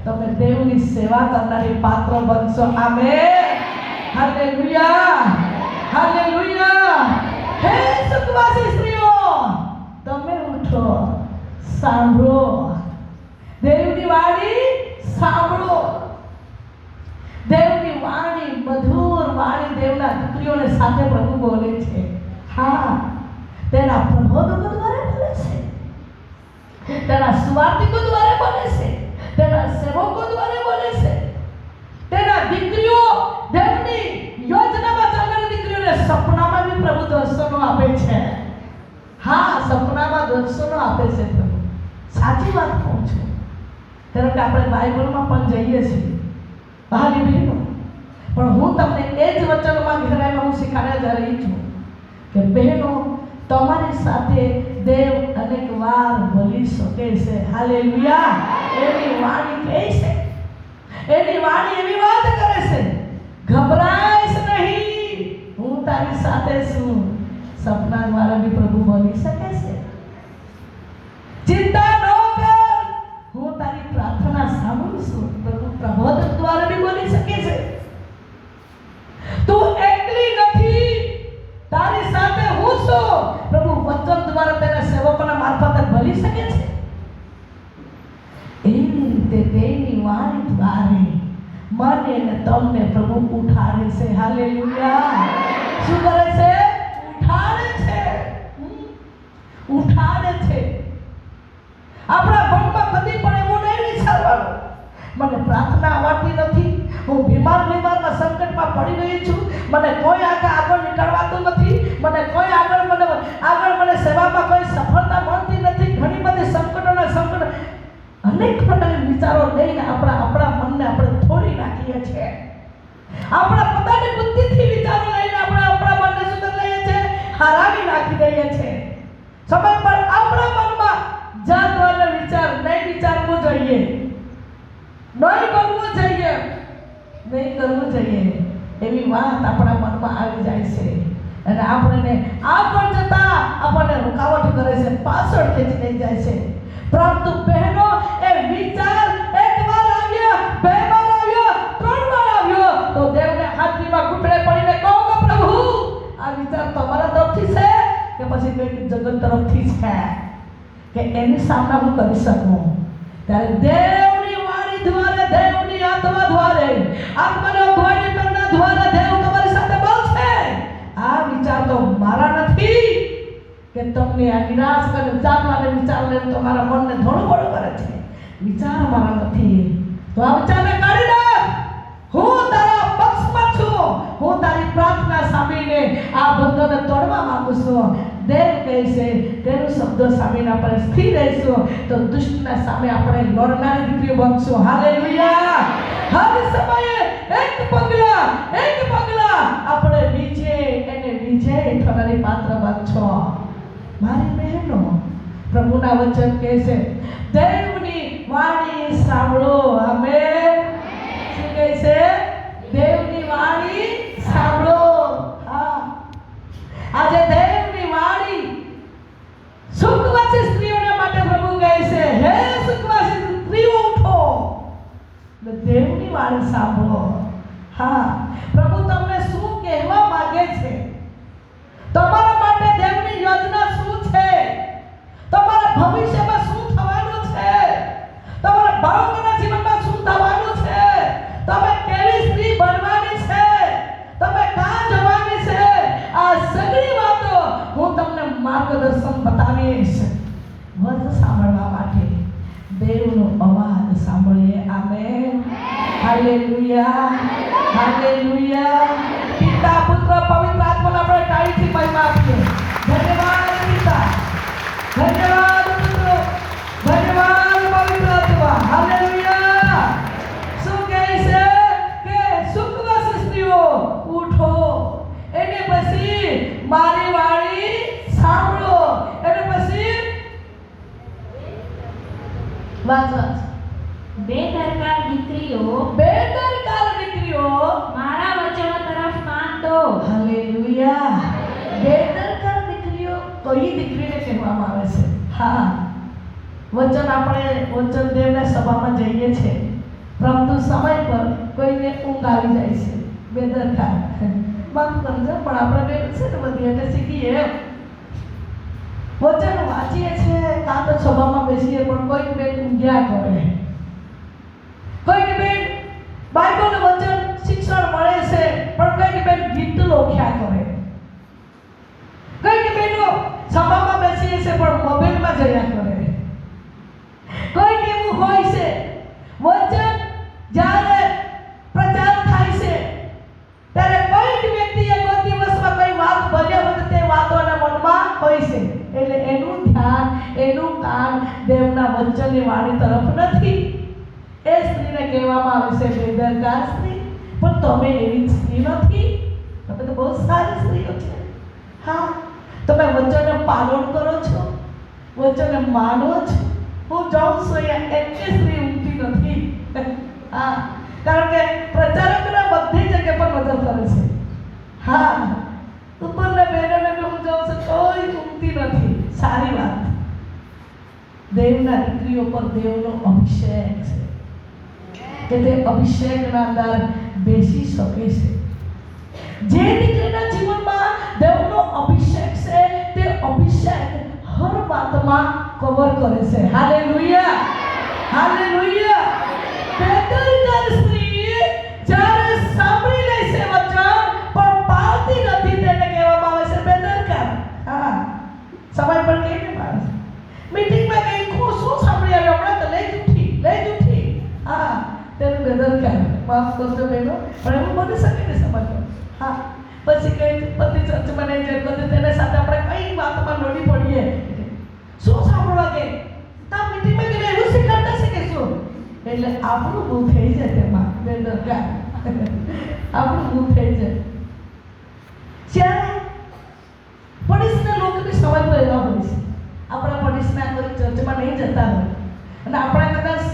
તમે દેવની સેવા કરનારી પાત્ર બનશો. આમેન. Hallelujah, hallelujah. હે સુખવાસી સ્ત્રીઓ, તમે ઉઠો, સાંભળો, દેવની વાણી સાંભળો. દેવની વાણી, મધુર વાણી દેવના દીકરીઓને સાથે પ્રભુ બોલે છે. હા, તેના પ્રબોધકો દ્વારા બોલે છે, તેના સુવાર્તિકો દ્વારા બોલે છે, તેના સેવકો દ્વારા બોલે છે. તેના દીકરીઓ, દેવની યોજનામાં ચાલનારી દીકરીઓને સપનામાં બી પ્રભુ દર્શનો આપે છે. હા, સપનામાં દર્શનો આપે છે પ્રભુ. સાચી વાત કહું છું. કારણ કે આપણે બાઇબલમાં પણ જઈએ છીએ ભાલી બહેનો, પણ હું તમને એ જ વચનમાં ઘેરાયેલા હું શીખવાડ્યા जा રહી છું કે બહેનો, તમારી સાથે દેવ અનેક વાર બોલી શકે છે. હાલેલુયા. એની વાણી કહે છે, એની વાણી એવી વાત કરે છે, ગભરાઈશ નહીં, હું તારી સાથે છું. સપના દ્વારા બી પ્રભુ બોલી શકે છે. ચિંતા ન કર, હું તારી પ્રાર્થના સાંભળું છું. પ્રભુ પ્રબોધક દ્વારા બી બોલી શકે છે. તું એકલી નથી, તારી સાથે હું છું. પ્રભુ વચન દ્વારા તેના સેવકોના મારફતે બોલી શકે છે. એવી રીતે તેની વાણી દ્વારા મને અને તમને પ્રભુ ઉઠાડે છે. હાલેલુયા. શું કરે છે? ઉઠાડે છે, ઉઠાડે છે. આપણા મનમાં કદી પણ એવું નહીં વિચારવાનું, મને પ્રાર્થના આવડતી નથી, હું બીમારના સંકટમાં પડી ગઈ છું, મને કોઈ આગળ નીકળવાતું નથી, મને કોઈ આગળ મને સેવામાં કોઈ સફળતા મળતી નથી. ઘણી બધી સંકટ અનેક પ્રકારના વિચારો લઈને આપણા મનને આપણે થોડી નાખીએ છીએ. આપણા પોતાની બુદ્ધિથી વિચારો લઈને આપણા મનને શું કરી લઈએ છીએ? હરાવી નાખી દઈએ છીએ. સમય પર આપણા મનમાં જાતવાના વિચાર નહીં વિચારવું જોઈએ, નહીં કરવું જોઈએ, નહીં કરવું જોઈએ. એવી વાત આપણા મનમાં આવી જાય છે અને આપણને આગળ જતા આપણને રૂકાવટ કરે છે, પાછળ ખેંચી લઈ જાય છે. પરંતુ બહેનો, એ વિચાર એકવાર આવ્યો, બે વાર આવ્યો, ત્રણ વાર આવ્યો તો દેવને હાથમાં ઘૂંટડે પડીને કહો કે પ્રભુ, આ વિચાર તમારા તરફથી છે કે પછી કંઈક જગત તરફથી છે, કે એની સામે હું કરી શકું. ત્યારે દેવની વાણી દ્વારા, દેવની આત્મા દ્વારા, આત્માના અગવાઈની પ્રેરણા દ્વારા દેવ તમારી સાથે બોલશે. આ વિચાર તો મારા નથી કે તમને આ નિરાશ કરે, જાતવાને વિચાર લઈને તમારા મનને થોડું બોળું કરે છે. વિચાર મારા નથી, તો આ વિચારને કાઢી નાખ. હું તારા પક્ષમાં છું, હું તારી પ્રાર્થના સાંભળીને આ બંધનને તોડવા માંગુ છું. દેવ કહે છે, તેનો શબ્દ સાંભળીને આપણે સ્થિર રહીશું તો દુષ્ટના સામે આપણે લડનારી દીકરીઓ બનશું. હાલેલુયા. હર સમયે એક પગલા આપણે વિજય થનારી પાત્ર બનશો. મારી બહેનો, પ્રભુના વચન કહે છે, દેવની વાણી સાંભળો. આમેન. શું કહે છે? દેવની વાણી સાંભળો. હા, આજે દેવની વાણી સુખવાસી સ્ત્રીઓના માટે પ્રભુ કહે છે, હે સુખવાસી સ્ત્રીઓ ઉઠો, દેવની વાણી સાંભળો. હા, પ્રભુ તમને શું કહેવા માંગે છે? તમારા માટે દેવની યોજના શું છે? તમારા ભવિષ્યમાં શું થવાનું છે? તમારા બાળકોના જીવનમાં શું થવાનું છે? તમે કેવી સ્ત્રી બનવાની છે? તમે ક્યાં જવાની છે? આ સગળી વાતો હું તમને માર્ગદર્શન બતાવીશ. વચન સાંભળવા માટે દેવનો અવાજ સાંભળીએ. આમેન. Hallelujah, hallelujah. પિતા, પુત્ર, પવિત્ર આત્માને આપણે તાળીથી મહિમા આપીએ. ધન્યવાદ પિતા, ધન્યવાદ પુત્ર, ધન્યવાદ પવિત્ર આત્મા. હાલેલુયા. શું કહે છે કે સુખવાસી સ્ત્રીઓ ઉઠો. એને પછી મારી વાણી સાંભળો. એને પછી વાત બેદરકાર દીકરીઓ મારા વચનો તરફ કાન દો. હાલેલુયા. બેદરકાર દીકરીઓ કઈ દીકરીને કહેવામાં આવે છે? હા, વચન દેવના સભામાં જઈએ છે પરંતુ સમય પર કોઈને ઊંઘ આવી જાય છે, બેદરકાર. માફ કરજો પણ આપણે બેન છે ને બધી એટલે શીખીએ એમ. વચન વાંચીએ છીએ કાં તો સભામાં બેસીએ પણ કોઈક બેન ઊંઘ્યા કરે, કોઈક બેન બાઇબલનું વચન શિક્ષણ મળે છે પણ કોઈક બેન ગીત લોખ્યા કરે, કોઈક બેનો સભામાં બેસીએ છે પણ મોબાઈલમાં જયા કરે, કોઈક એવું હોય છે વચન જ્યારે પ્રચાર થાય છે ત્યારે કોઈક વ્યક્તિએ કોઈ દિવસમાં કોઈ વાત બોલ્યા હોય તે વાતો એના મનમાં હોય છે એટલે એનું ધ્યાન એનું કાન દેવના વચનની વાણી તરફ નથી. એ સ્ત્રીને કહેવામાં આવે છે બેદરકાર સ્ત્રી. પણ તમે એવી સ્ત્રી નથી, તમે તો બહુ સારી સ્ત્રીઓ છે. હા, તમે વચનને પાલન કરો છો, વચનને માનો છો. હું જાઉં છું અહીંયા એટલી સ્ત્રી ઊંઘતી નથી. હા, કારણ કે પ્રચારકના બધી જગ્યા પર મદદ કરે છે. હા, ઉપરના બહેનોને હું જાઉં છું કોઈ ઊંઘતી નથી. સારી વાત. દેવના દીકરીઓ પર દેવનો અભિષેક છે કે તે અભિષેકના અંદર બેસી શકે છે. જે દીકરીના જીવનમાં દેવનો અભિષેક છે તે અભિષેક હર વાતમાં કવર કરે છે. Hallelujah, hallelujah. બેદરકાર સ્ત્રી જ્યારે સાંભળી લે છે વચન પણ પાળતી નથી તેને કહેવામાં આવે છે બેદરકાર. હા, સમય પર કહીને માણસ મીટિંગમાં ગઈ શું સાંભળી આવ્યો હમણાં તો લઈ જૂઠી. હા, તેનું બેદરકાર. માફ કરજો બહેનો પણ એવું બની શકે ને સમાજમાં. હા, પછી કઈ પતિ ચર્ચમાં નહીં જાય પછી તેના સાથે આપણે કઈ વાતમાં લોડી પડીએ. શું સાંભળવા ગઈ તા મીટિંગમાં ગઈને એવું શીખવાડતા છે કે શું એટલે આપણું ભૂલ થઈ જાય તેમાં બેદરકાર. આપણું ભૂલ થઈ જાય. જ્યારે પડોશના લોકોની સમય પર એવા હોય છે આપણા પડોશના કોઈ ચર્ચમાં નહીં જતા હોય અને આપણા કદાચ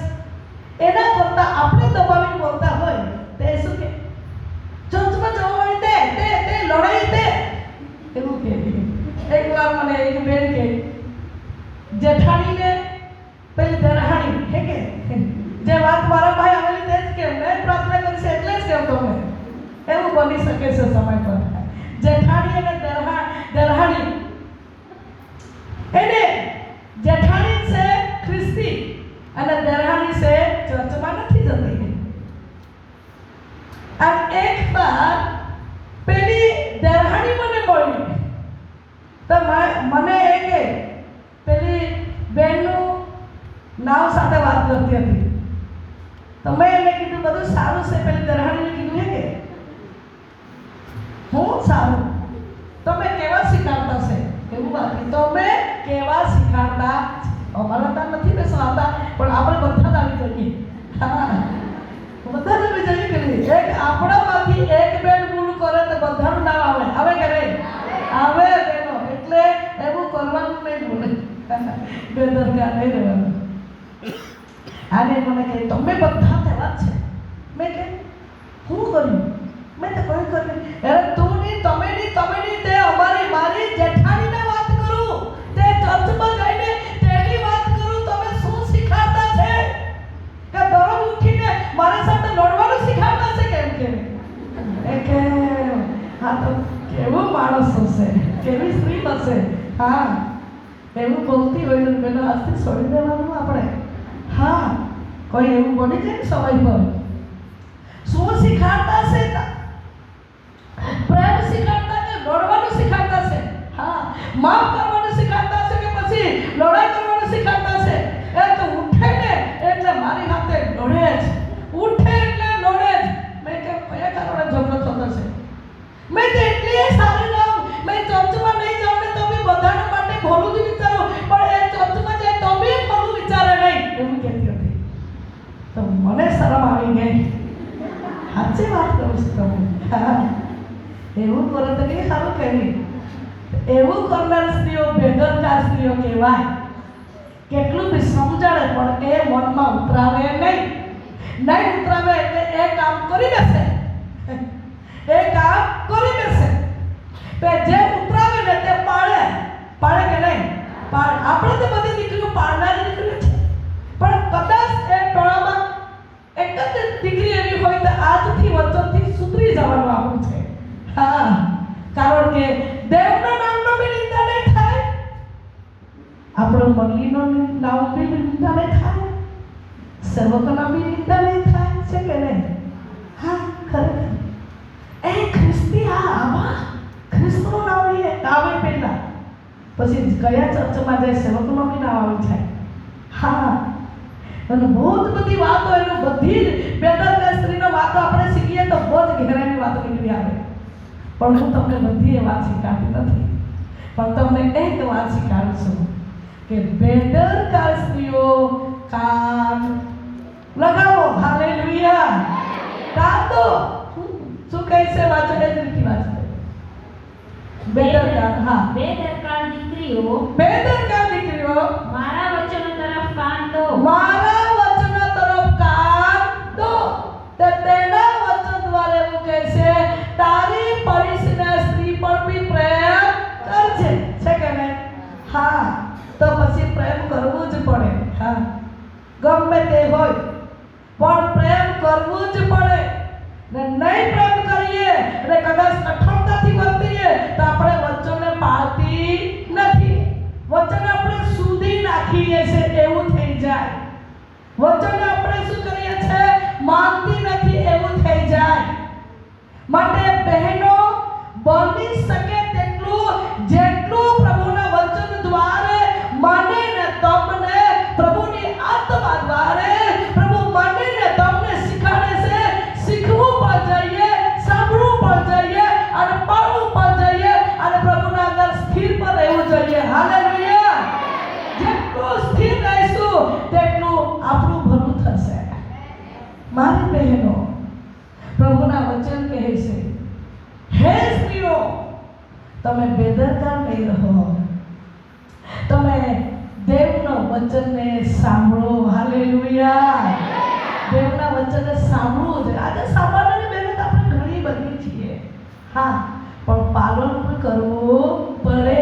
એના કરતાં આપણે દબાવીને બોલતા હોય તે શું કે ચર્ચમાં જવા હોય તે લડાઈ તે એવું કે. એકવાર મને એક બેન કે જેઠાણીને પેલી દરહાણી હે કે જે વાત મારા ભાઈ આવેલી તે જ કેમ મેં પ્રાર્થના કરી છે એટલે જ કેમ તમે એવું બની શકે છે સમય પર. જેઠાણી અને દરહાણી એને જેઠાણી છે ખ્રિસ્તી અને દરહાણી છે ચર્ચમાં નથી જતી. આ એક વાર પેલી દરહાણી મને મળી તો મને એ કે પેલી બેનનું નામ સાથે વાત કરતી હતી તો મેં એને કીધું બધું સારું છે. પેલી દરહાણીને કીધું હે કે હું સારું તમે કેવા શીખાડતા છે એવું વાત તમે કેવા શીખાડતા. અમારા ત્યાં નથી બેસવાતા પણ આપણે બધા જ આવી જઈએ. બધા જ આવી જઈએ કે નહીં. એક આપણામાંથી એક બેન ભૂલ કરે તો બધાનું નામ આવે કે નહીં આવે બેનો. એટલે એવું કરવાનું નહીં, ભૂલે બેદરકાર નહીં રહેવાનું. આને મને કહે તમે બધા તેવા જ છે. મેં કે હું કર્યું મેં તો કોઈ કર્યું અરે તું નહીં તમે નહીં તે અમારી મારી જેઠાણીને વાત કરું તે ચર્ચમાં જઈને તેની વાત કરું. તમે શું શીખાડતા છે કે દરરોજ ઉઠીને મારી સાથે લડવાનું શીખાડતા છે કેમ કે હા તો કેવો માણસ હશે કેવી સ્ત્રી હશે. હા, એવું બોલતી હોય તો પેલો આજથી છોડી દેવાનું આપણે. હા, કોઈ એવું બની જાય ને સમય પર. શું શીખાડતા છે? પ્રેમ શીખાડતા કે લડવાનું શીખાડતા છે? હા, માફ કરવાનું શીખાડતા છે કે પછી લડાઈ કરવાનું શીખાડતા છે? એ તો ઉઠે ને એટલે મારી સાથે લડે જ, ઉઠે એટલે લડે જ. મેં કે કયા કારણે ઝઘડો થતો છે? મેં તો એટલી સારી રહું મેં ચર્ચમાં નહીં જાઉં ને તો બી બધાના માટે ભલું જ વિચારું પણ એ ચર્ચમાં જાય તો બી ભલું વિચારે નહીં એવું કહેતી હતી. તો મને શરમ આવી ગઈ. સાચી વાત કરું છું તમે. એવું કરો તો નહીં સારું કહી. એવું કરનાર સ્ત્રીઓ બેદરકાર સ્ત્રીઓ કહેવાય. કેટલું બી સમજાડે પણ એ મનમાં ઉતરાવે નહીં ઉતરાવે એટલે એ કામ કરી દેશે. એ કામ કરી દેશે. તો જે ઉતરાવે ને તે પાળે કે નહીં પાળે. આપણે તો બધી દીકરીઓ પાળનારી દીકરીઓ છે પણ કદાચ એ ટોળામાં એક જ મંડળીનો નામ બી નિંદા નહીં થાય, સેવકોના બી નિંદા નહીં થાય છે કે નહીં? હા, ખરેખર એ ખ્રિસ્તી આવા ખ્રિસ્તનું નામ લઈએ આવે પહેલા, પછી કયા ચર્ચમાં જાય સેવકોનું બી નામ આવી જાય. હા, અને બહુ જ બધી વાતો, એનું બધી જ બેદરકાર સ્ત્રીનો વાતો આપણે શીખીએ તો બહુ જ ગહેરાઈની વાતો નીકળી આવે. પણ હું તમને બધી એ વાત શીખવાડતી નથી, પણ તમને એક વાત શીખવાડું છું કે બેદરકાર સ્ત્રીઓ કાન લગાવો. હાલેલુયા. કાન દો. શું કહે છે? વાંચો એ રીતની વાંચો. બેદરકાર. હા, બેદરકાર દીકરીઓ મારા વચનો તરફ કાન દો. મારા વચનો તરફ કાન દો. તે તેના વચન દ્વારા એવું કહે છે, તારી પડીશીને સ્ત્રી પર બી પ્રેમ કરજે. છે કે નહીં? હા, તો પછી પ્રેમ કરવું જ પડે. હા, ગમે તે હોય પણ પ્રેમ કરવું જ પડે. ને નહીં પ્રેમ કરીએ અને કદાચ કઠોરતાથી વર્તીએ તો આપણે વચનને પાળતી નથી. વચન આપણે સુધી નાખીએ છે એવું થઈ જાય. વચન આપણે શું કરીએ છે? માનતી નથી એવું થઈ જાય. માટે બહેનો, બની શકે તેટલું જેટલું પ્રભુના વચન દ્વારે માનીને તમને પ્રભુની આત્મા દ્વારે પ્રભુ માનીને તમને શીખવાડે છે, શીખવું પણ જોઈએ, સાંભળવું પણ જોઈએ અને પાળવું પણ જોઈએ અને પ્રભુના અંદર સ્થિર પણ રહેવું જોઈએ. હાલેલુયા. જેટલું સ્થિર રહીશું તેટલું આપણું ભલું થશે. મારી બહેનો, પ્રભુના વચન કહે છે, હે સ્ત્રીઓ, તમે બેદરકાર નહીં રહો. તમે દેવના વચનને સાંભળો. હાલેલુયા. દેવના વચનને સાંભળવું છે. આજે સાંભળવાની મહેનત આપણે ઘણી બધી છીએ. હા, પણ પાલન પણ કરવું પડે.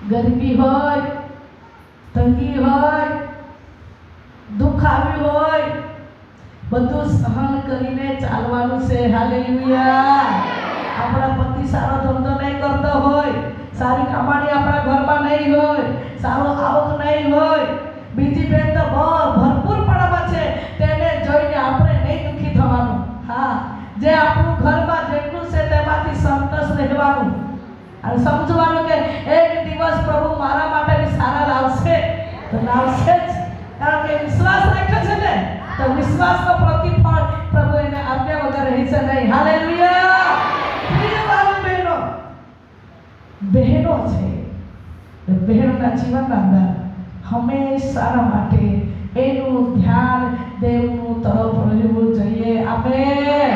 ગરીબી હોય, તંગી હોય, દુઃખ આવ્યું હોય, બધું સહન કરીને ચાલવાનું છે. હાલેલુયા. આપણા પતિ સારો ધંધો નહીં કરતો હોય, સારી કમાણી આપણા ઘરમાં નહીં હોય, સારો આવક નહીં હોય, બીજી બેન તો ભરપૂરપણામાં છે, તેને જોઈને આપણે નહીં દુઃખી થવાનું. હા, જે આપણું ઘરમાં જેટલું છે તેમાંથી સંતોષ રહેવાનું અને સમજવાનું કે એક દિવસ પ્રભુ મારા માટે બી સારા લાવશે. તો લાવશે જ, કારણ કે વિશ્વાસ રાખ્યો છે ને, તો વિશ્વાસનો પ્રતિફળ પ્રભુ એને આપ્યા વગર રહી છે નહીં. હાલેલુયા. પ્રિયવાળી બહેનો, બહેનો છે, બહેનોના જીવનના અંદર હંમેશા માટે એનું ધ્યાન દેવનું તરફ રહેવું જોઈએ. આમેન.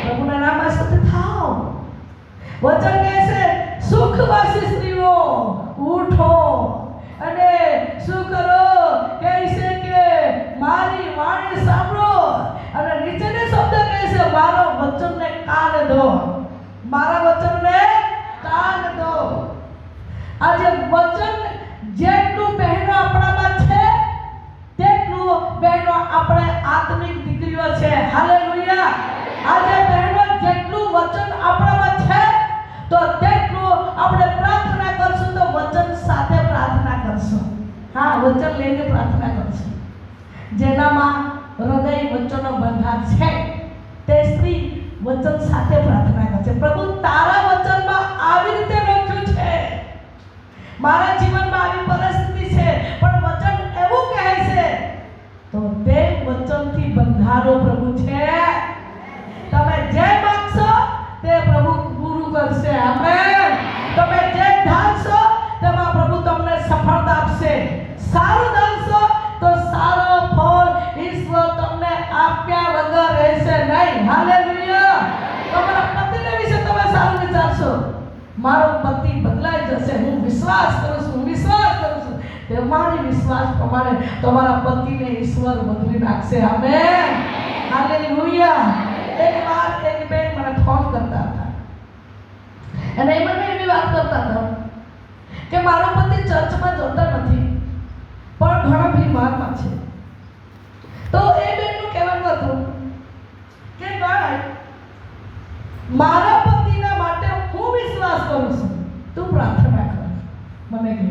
પ્રભુના નામમાં સ્તુતિ થાઓ. વચન કહે છે, સુખવાસી સ્ત્રીઓ ઉઠો અને શું કરો? કહે છે કે મારી વાણી સાંભળો. અને નીચેનો શબ્દ કહે છે, મારા વચનને કાન દો. મારા વચનને કાન દો. આજે વચન જેટલું બહેનો આપણામાં છે તેટલું બહેનો આપણે આત્મિક દીકરીઓ છે. હાલેલુયા. આજે બહેનો જેટલું વચન આપણામાં છે તો તેટલું આપણે પ્રાર્થના કરશું તો વચન સાથે પ્રાર્થના કરશું. હા, વચન લઈને પ્રાર્થના કરશું. જેનામાં હૃદય વચનો બંધાર છે તે સ્ત્રી વચન સાથે પ્રાર્થના કરશે. પ્રભુ તારા વચનમાં આવી રીતે લખ્યું છે, મારા જીવનમાં આવી પરિસ્થિતિ છે, પણ વચન એવું કહે છે, તો તે વચનથી બંધારો પ્રભુ છે. તમે જે માંગશો તે પ્રભુ પૂરું કરશે. આમેન. તમે જે ધારશો તેમાં પ્રભુ તમને સફળતા આપશે. સારું ધારશો તો સારો ફળ ઈશ્વર તમને આપ્યા વગર રહેશે નહીં. હાલેલુયા. તમારા પતિને વિશે તમે સારું વિચારશો, મારો પતિ બદલાઈ જશે, હું વિશ્વાસ કરું છું. તે મારી વિશ્વાસ પ્રમાણે તમારા પતિને ઈશ્વર બદલી નાખશે. આમેન. હાલેલુયા. એક વાર એક બેન મને ફોન કરતા હતા અને એ મને એવી વાત કરતા હતા કે મારો પતિ ચર્ચમાં જતો નથી પણ ઘણા બીમારમાં છે. તો એ બેનનું કહેવાનું હતું કે ભાઈ, મારા પતિના માટે હું વિશ્વાસ કરું છું, તું પ્રાર્થના કર. મને કહે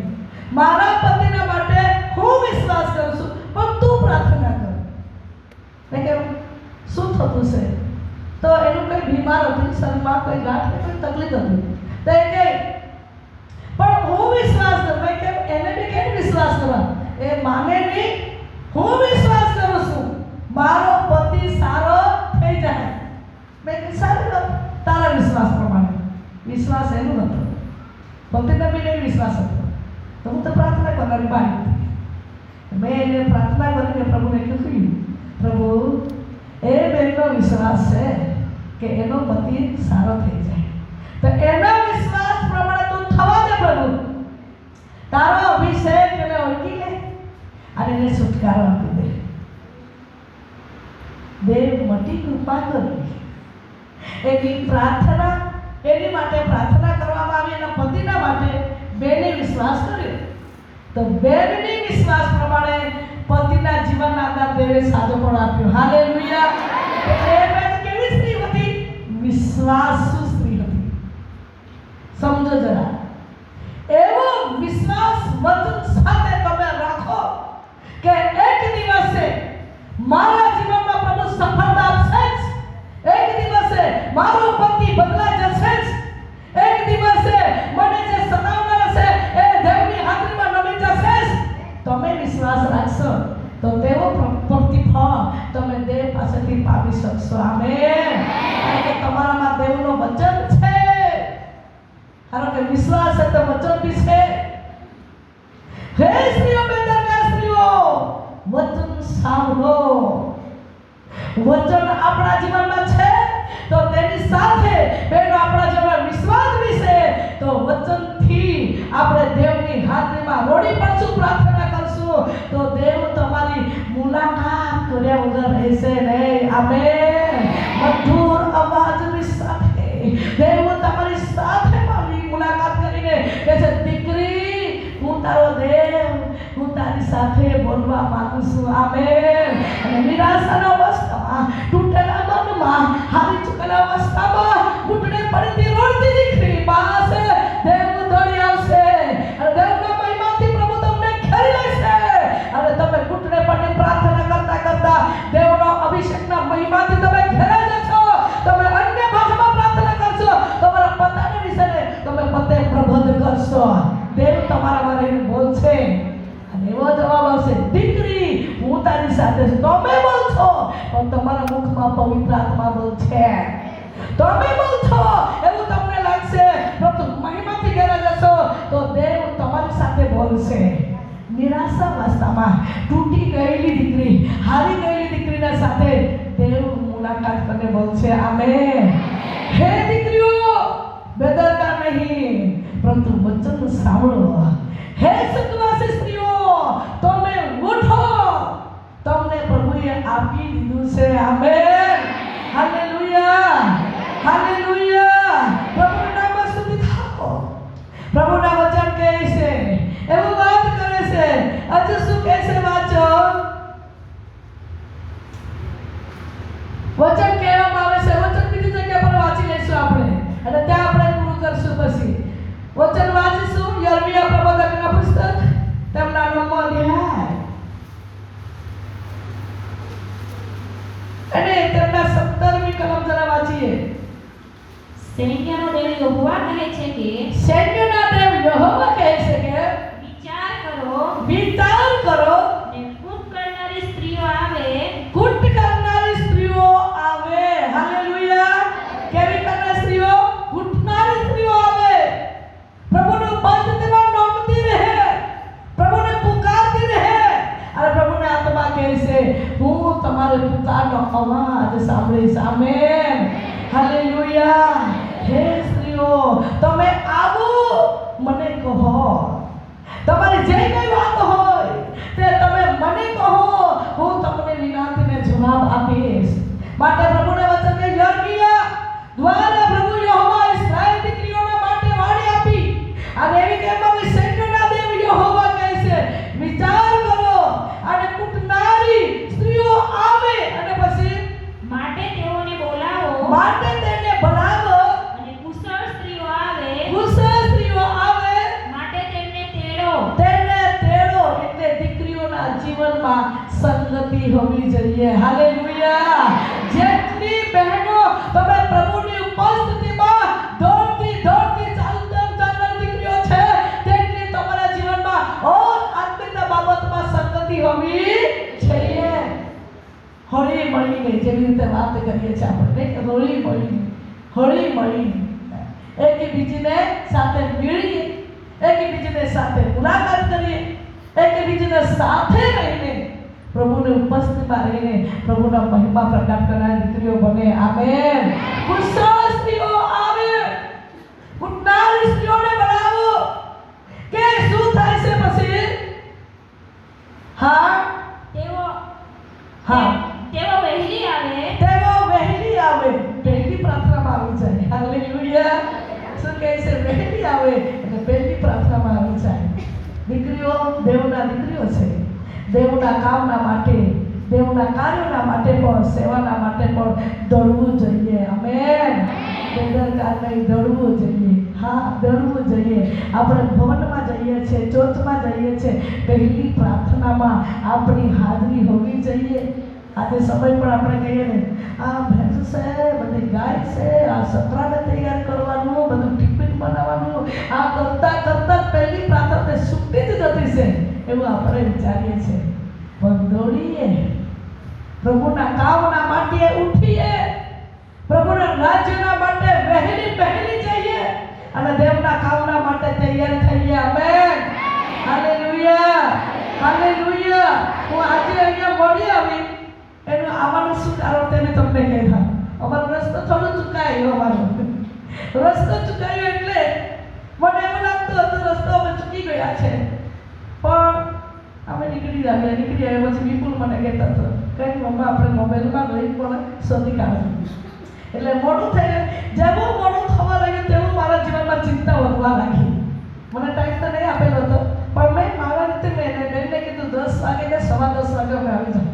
મારા પતિના માટે હું વિશ્વાસ કરું છું, પણ તું પ્રાર્થના કર. મેં કહ્યું શું થતું છે? તો એનું કંઈ બીમાર હતું, શરીરમાં કોઈ ગાંઠ કે કોઈ તકલીફ હતી. તો એ કહે પણ હું વિશ્વાસ કરું. મેં કેમ એને બી કેમ વિશ્વાસ કરવા? એ માને નહીં, હું વિશ્વાસ કરું છું મારો પતિ સારો થઈ જાય. મેં કહ્યું સારું વાત, તારા વિશ્વાસ પ્રમાણે. વિશ્વાસ એનું હતો, પતિને બી નહીં વિશ્વાસ હતો. તો હું તો પ્રાર્થના કરવાની બાઈ હતી. મેં એને પ્રાર્થના કરીને પ્રભુને કહ્યું, પ્રભુ એ બેનનો વિશ્વાસ છે કે એનો પતિ સારો થઈ જાય, તો એના વિશ્વાસ પ્રમાણે તું થવા દે પ્રભુ. તારો અભિષેક એને ઓળખી લે અને એને છુટકારો આપી દે. દેવ મોટી કૃપા કરી. એની પ્રાર્થના, એની માટે પ્રાર્થના કરવામાં આવી, એના પતિના માટે બેને વિશ્વાસ કર્યો. તો બેનની વિશ્વાસ પ્રમાણે પતિના જીવનના અંદર દેવે સાજો પણ આપ્યો. હાલેલુયા. એ બેન કેવી સ્ત્રી હતી? વિશ્વાસુ સ્ત્રી હતી. સમજો જરા, એવો વિશ્વાસ વચન સાથે તમે રાખો કે એક દિવસે મારા જીવનમાં પ્રભુ સફળતા આપશે જ. એક દિવસે મારો પતિ બદલાઈ જશે જ. એક દિવસે મને જે સતાવનાર છે એ દેવની હાજરીમાં નમી જશે જ. તમે વિશ્વાસ રાખશો તો તેવો પ્રતિફળ તમે દેવ પાસેથી પામી શકશો. આમેન. કારણ કે તમારામાં દેવનો વચન છે. કારણ કે વિશ્વાસ છે તો વચન બી છે. હે સ્ત્રીઓ, બેદરકાર સ્ત્રીઓ, વચન સાંભળો. વચન આપણા જીવનમાં છે તો તેની સાથે બેનો આપણા જીવનમાં વિશ્વાસ બી છે. તો વચનથી આપણે દેવની હાજરીમાં રોડી પડશું, પ્રાર્થના કરશું તો દેવ તમારી મુલાકાત કર્યા વગર રહેશે નહીં. આમેન. મધુર અવાજની સાથે દેવ તમારી સાથે મારી મુલાકાત કરીને કહે છે, દીકરી હું તારો દેવ, હું તારી સાથે બોલવા માંગુ છું. આમેન. અને નિરાશાના અવસ્થામાં, તૂટેલા મનમાં, હારી ચૂકેલા અવસ્થામાં ઘૂંટણે પડીને રોડતી દીકરી પાસે દેવ દોડી આવશે અને દેવના મહિમાથી પ્રભુ તમને ઘેરી લેશે. અને તમે ઘૂંટણે પડીને પ્રાર્થના કરતા કરતા દેવનો અભિષેકના મહિમાથી તમે ઘેરાઈ જશો. તમે અન્ય ભાષામાં પ્રાર્થના કરશો, તમારા પતાને વિશે તમે પતે પ્રબોધ કરશો. દેવ તમારામાં રહીને બોલશે અને એવો જવાબ આવશે, દીકરી હું તારી સાથે છું. તમે બોલશો પણ તમારા મુખમાં પવિત્ર આત્મા બોલશે. તમે બોલશો એવું તમને લાગશે, પરંતુ મહિમાથી ઘેરા જશો તો દેવ તમારી સાથે બોલશે. નિરાશા અવસ્થામાં તૂટી ગયેલી દીકરી, હારી ગયેલી દીકરીના સાથે દેવ મુલાકાત કરીને બોલશે. આમેન. હે દીકરીઓ, બેદરકાર નહીં પરંતુ વચન સાંભળો. હે સત્વાસી સ્ત્રીઓ, તમે ઉઠો, તમને પ્રભુએ આપી દીધું છે. આમેન. હાલેલુયા. હાલેલુયા. પ્રભુના નામમાં સ્તુતિ થાઓ. પ્રભુના વચન કહે છે, એવું વાત કરે છે. હજુ શું કહે છે? વાંચો. વચન કહેવામાં આવે છે. વચન બીજી જગ્યા પર વાંચી લઈશું આપણે અને ત્યાં આપણે પૂરું કરશું. પછી વચન વાંચીશું યર્મિયા પ્રવાદકના પુસ્તક, તેમના 9મો અધ્યાય અને તેમના 17મી કલમ જરા વાંચીએ. સૈન્યનો દેવ યહોવા કહે છે કે, સૈન્યના દેવ યહોવા કહે છે કે, વિચાર કરો ને કૂટ કરનારી સ્ત્રીઓ આવે. કૂટ કરનારી સ્ત્રીઓ આવે. હાલેલુયા. કેવી કરનારી સ્ત્રીઓ? કૂટનારી સ્ત્રીઓ આવે. પ્રભુનું પદ તેમાં નોમતી રહે, પ્રભુને પુકારતી રહે અને પ્રભુને આત્મા કહે છે, હું તમારે પુકારનો અવાજ સાંભળીશ. આમેન. હાલેલુયા. હે સ્ત્રીઓ, તમે આવો, મને કહો. તમારી જે કઈ વાત હોય તે તમે મને કહો, હું તમને વિનંતીને જવાબ આપીશ. માટે પ્રભુના વચન કે યર્મિયા દ્વારા પ્રભુ યહોવા ઇસ્રાએલ દીકરીઓના માટે વાણી આપી અને એવી કહેવામાં સૈન્યના દેવ યહોવા કહે છે, વિચાર કરો અને કૂટનારી સ્ત્રીઓ આવે. અને પછી માટે તેઓને બોલાવો, માટે તેને બોલાવો. અને કુશળ સ્ત્રીઓ આવે, કુશળ સ્ત્રીઓ આવે. માટે તેમને તેડો. તેને જઈએ. હાલેલુયા. જેટલી બહેનો તમે પ્રભુની ઉપસ્થિતિમાં દોડતી ચાલનાર દીકરીઓ છે, તેટલી તમારા જીવનમાં ઓર આત્મિકતા બાબતમાં સંગતિ હોવી જોઈએ. હળી મળીને જેવી રીતે વાત કરીએ છીએ આપણે, હળી મળીને એકબીજીને સાથે મળીએ, એકબીજીને સાથે મુલાકાત કરીએ, એકબીજીને સાથે રહીને પ્રભુની ઉપસ્થિતિમાં રહીને પ્રભુના મહિમા પ્રગટ કરનાર દીકરીઓ બને. આમેન. કુશળ સ્ત્રીઓ આવે, ઉઠનારી સ્ત્રીઓને બનાવો કે શું થાય છે પછી? તેઓ વહેલી આવે, પહેલી પ્રાર્થનામાં આવી જાય. હાલેલુયા. શું કહે છે? વહેલી આવે અને પહેલી પ્રાર્થનામાં આવી જાય. દીકરીઓ દેવના દીકરીઓ છે. દેવના કામના માટે, દેવના કાર્યોના માટે પણ, સેવાના માટે પણ દોડવું જોઈએ. આમેન. બેદરકાર નહીં, દોડવું જોઈએ. હા, દોડવું જોઈએ. આપણે ભવનમાં જઈએ છીએ, ચોથમાં જઈએ છીએ, પહેલી પ્રાર્થનામાં આપણી હાજરી હોવી જોઈએ. આજે સમય પણ આપણે કહીએ ને, આ ભેંસ છે, બધી ગાય છે, આ સત્રાને તૈયાર કરવાનું, બધું ટિફિન બનાવવાનું, આ કરતા પહેલી પ્રાર્થના છૂટી જ જતી છે એવું આપણે વિચારીએ છીએ. પણ દોડીએ, પ્રભુના કામના માટે ઉઠીએ, પ્રભુના રાજ્યના માટે વહેલી જઈએ અને દેવના કામના માટે તૈયાર થઈએ. આમેન. હાલેલુયા. હું આજે અહીંયા મળી આવી એનું આવાનું શું કારણ તેને તમને કહેતા. અમારો રસ્તો થોડો ચૂકાયો, રસ્તો ચૂકાયો એટલે મને એવું લાગતું હતું રસ્તો અમે ચૂકી ગયા છે. પણ અમે નીકળી આવ્યા પછી વિપુલ મને કહેતા હતો, કંઈ મમ્મા આપણે મોબાઈલમાં લઈ પણ શોધી કાઢશું. એટલે મોડું થઈ ગયું. જેવું મોડું થવા લાગ્યું તેવું મારા જીવનમાં ચિંતા વધવા લાગી. મને ટાઈમ તો નહીં આપેલો હતો, પણ મેં મારા રીતે બેનને કીધું 10 વાગે કે 10:15 વાગે અમે આવી જાઉં.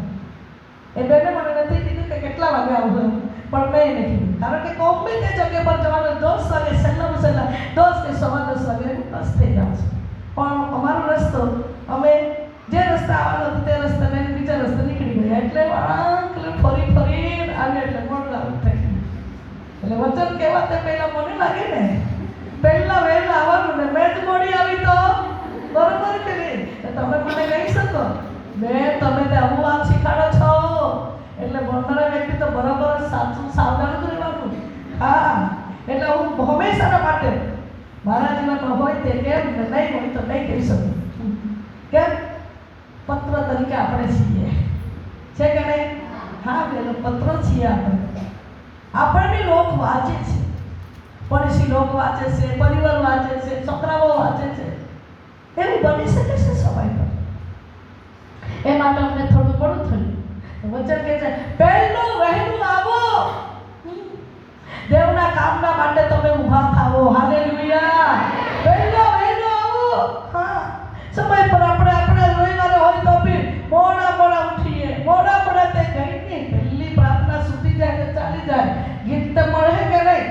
એ બેને મને નથી કીધું કે કેટલા વાગે આવું, પણ મેં એને કીધું કારણ કે ગમે તે જગ્યા પર જવાનું 10 વાગે સહેલામાં સહેલા 10 કે 10:15 વાગે બસ થઈ જાઉં છું. પણ અમારો રસ્તો અમે જે રસ્તે આવવાનો હતો તે રસ્તે મેં બીજા રસ્તે નીકળી ગયા. એટલે ફરી આવે એટલે મોડું આવું થઈ ગયું. એટલે વચન કહેવા તે પહેલાં મને લાગે ને પહેલાં વહેલા આવવાનું ને મેં જ મોડી આવી તો બરોબર કે નહીં? તમે મને કહી શકો મેં તમે તે આવું આમ શીખાડો છો એટલે ભણનારા વ્યક્તિ તો બરાબર સાચું સાવધાન રહેવાનું. હા, એટલે હું હંમેશાના માટે મારા જીવનમાં હોય તે કેમ ને નહીં હોય તો નહીં કહી શકું. કેમ? પત્ર તરીકે આપણે છીએ, છે કે નહીં? હા, પેલો પત્ર છીએ આપણે. આપણને લોક વાંચે છે, પડોશી લોક વાંચે છે, પરિવાર વાંચે છે, છોકરાઓ વાંચે છે. એવું બની શકે છે સમય પર. એ માટે અમને થોડું ઘણું થયું. વચન કહે છે વહેલું આવો, દેવના કામના માટે તમે ઊભા થાઓ. હાલેલુયા. વહેલું આવો. હા, સમય પર આપણે રવિવારે હોય તો બી મોડા ઉઠીએ, મોડા તે ગઈ નહીં પહેલી પ્રાર્થના સુધી જાય તો ચાલી જાય. ગીત તો મળે કે નહીં?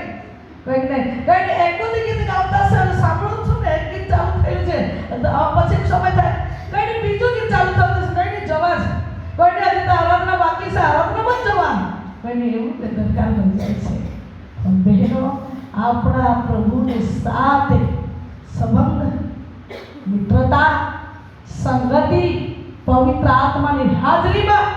કંઈક નહીં એક બધી ગીત ગાતા છે, સાંભળું છું ને એક ગીત ચાલુ થયું છે પછી સમય થાય કઈ બીજું ગીત ચાલુ થતું છે, કઈ જવા છે, કોઈને હજી તો આરાધના બાકી છે, આરાધનામાં જ જવાનું, કોઈને એવું બેદરકાર બની જાય છે. પણ બહેનો આપણા પ્રભુની સાથે સંબંધ, મિત્રતા, સંગતિ, પવિત્ર આત્માની હાજરીમાં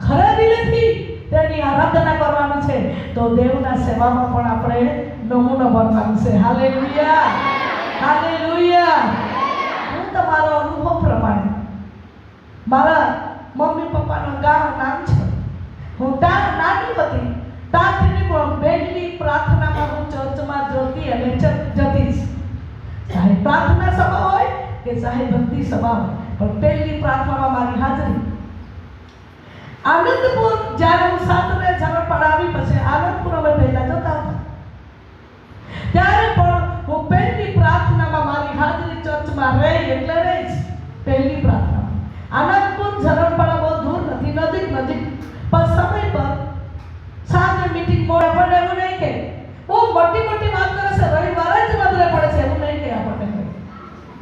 ખરા દિલથી તેની આરાધના કરવાનું છે તો દેવના સેવામાં પણ આપણે નમૂનો બનવાનું છે. હાલેલુયા. હું તમારો અનુભવ પ્રમાણે મારા મમ્મી પપ્પાનું નામ છે, હું ત્યાં નાની હતી ત્યાંથી પણ પહેલી પ્રાર્થનામાં હું ચર્ચમાં જતી અને જતી જ. ચાહે પ્રાર્થના સભા હોય કે ચાહે ભક્તિ સભા હોય, પણ પહેલી પ્રાર્થનામાં મારી હાજરી. આનંદપુર જ્યારે હું સાતને જન્મ પડાવી પછી આનંદપુર અમે પહેલા જતા હતા ત્યારે પણ હું પહેલી પ્રાર્થનામાં મારી હાજરી ચર્ચમાં રહી એટલે રહી જ. પહેલી પ્રાર્થનામાં આનંદપુર જન્મ પડા બહુ દૂર નથી, નજીક પણ સમય પર સાંજે મીટિંગ મોડે પણ એવું નહીં કે બહુ મોટી વાત કરે છે, રવિવારે જ નજરે પડે છે એવું નહીં કે આપણને.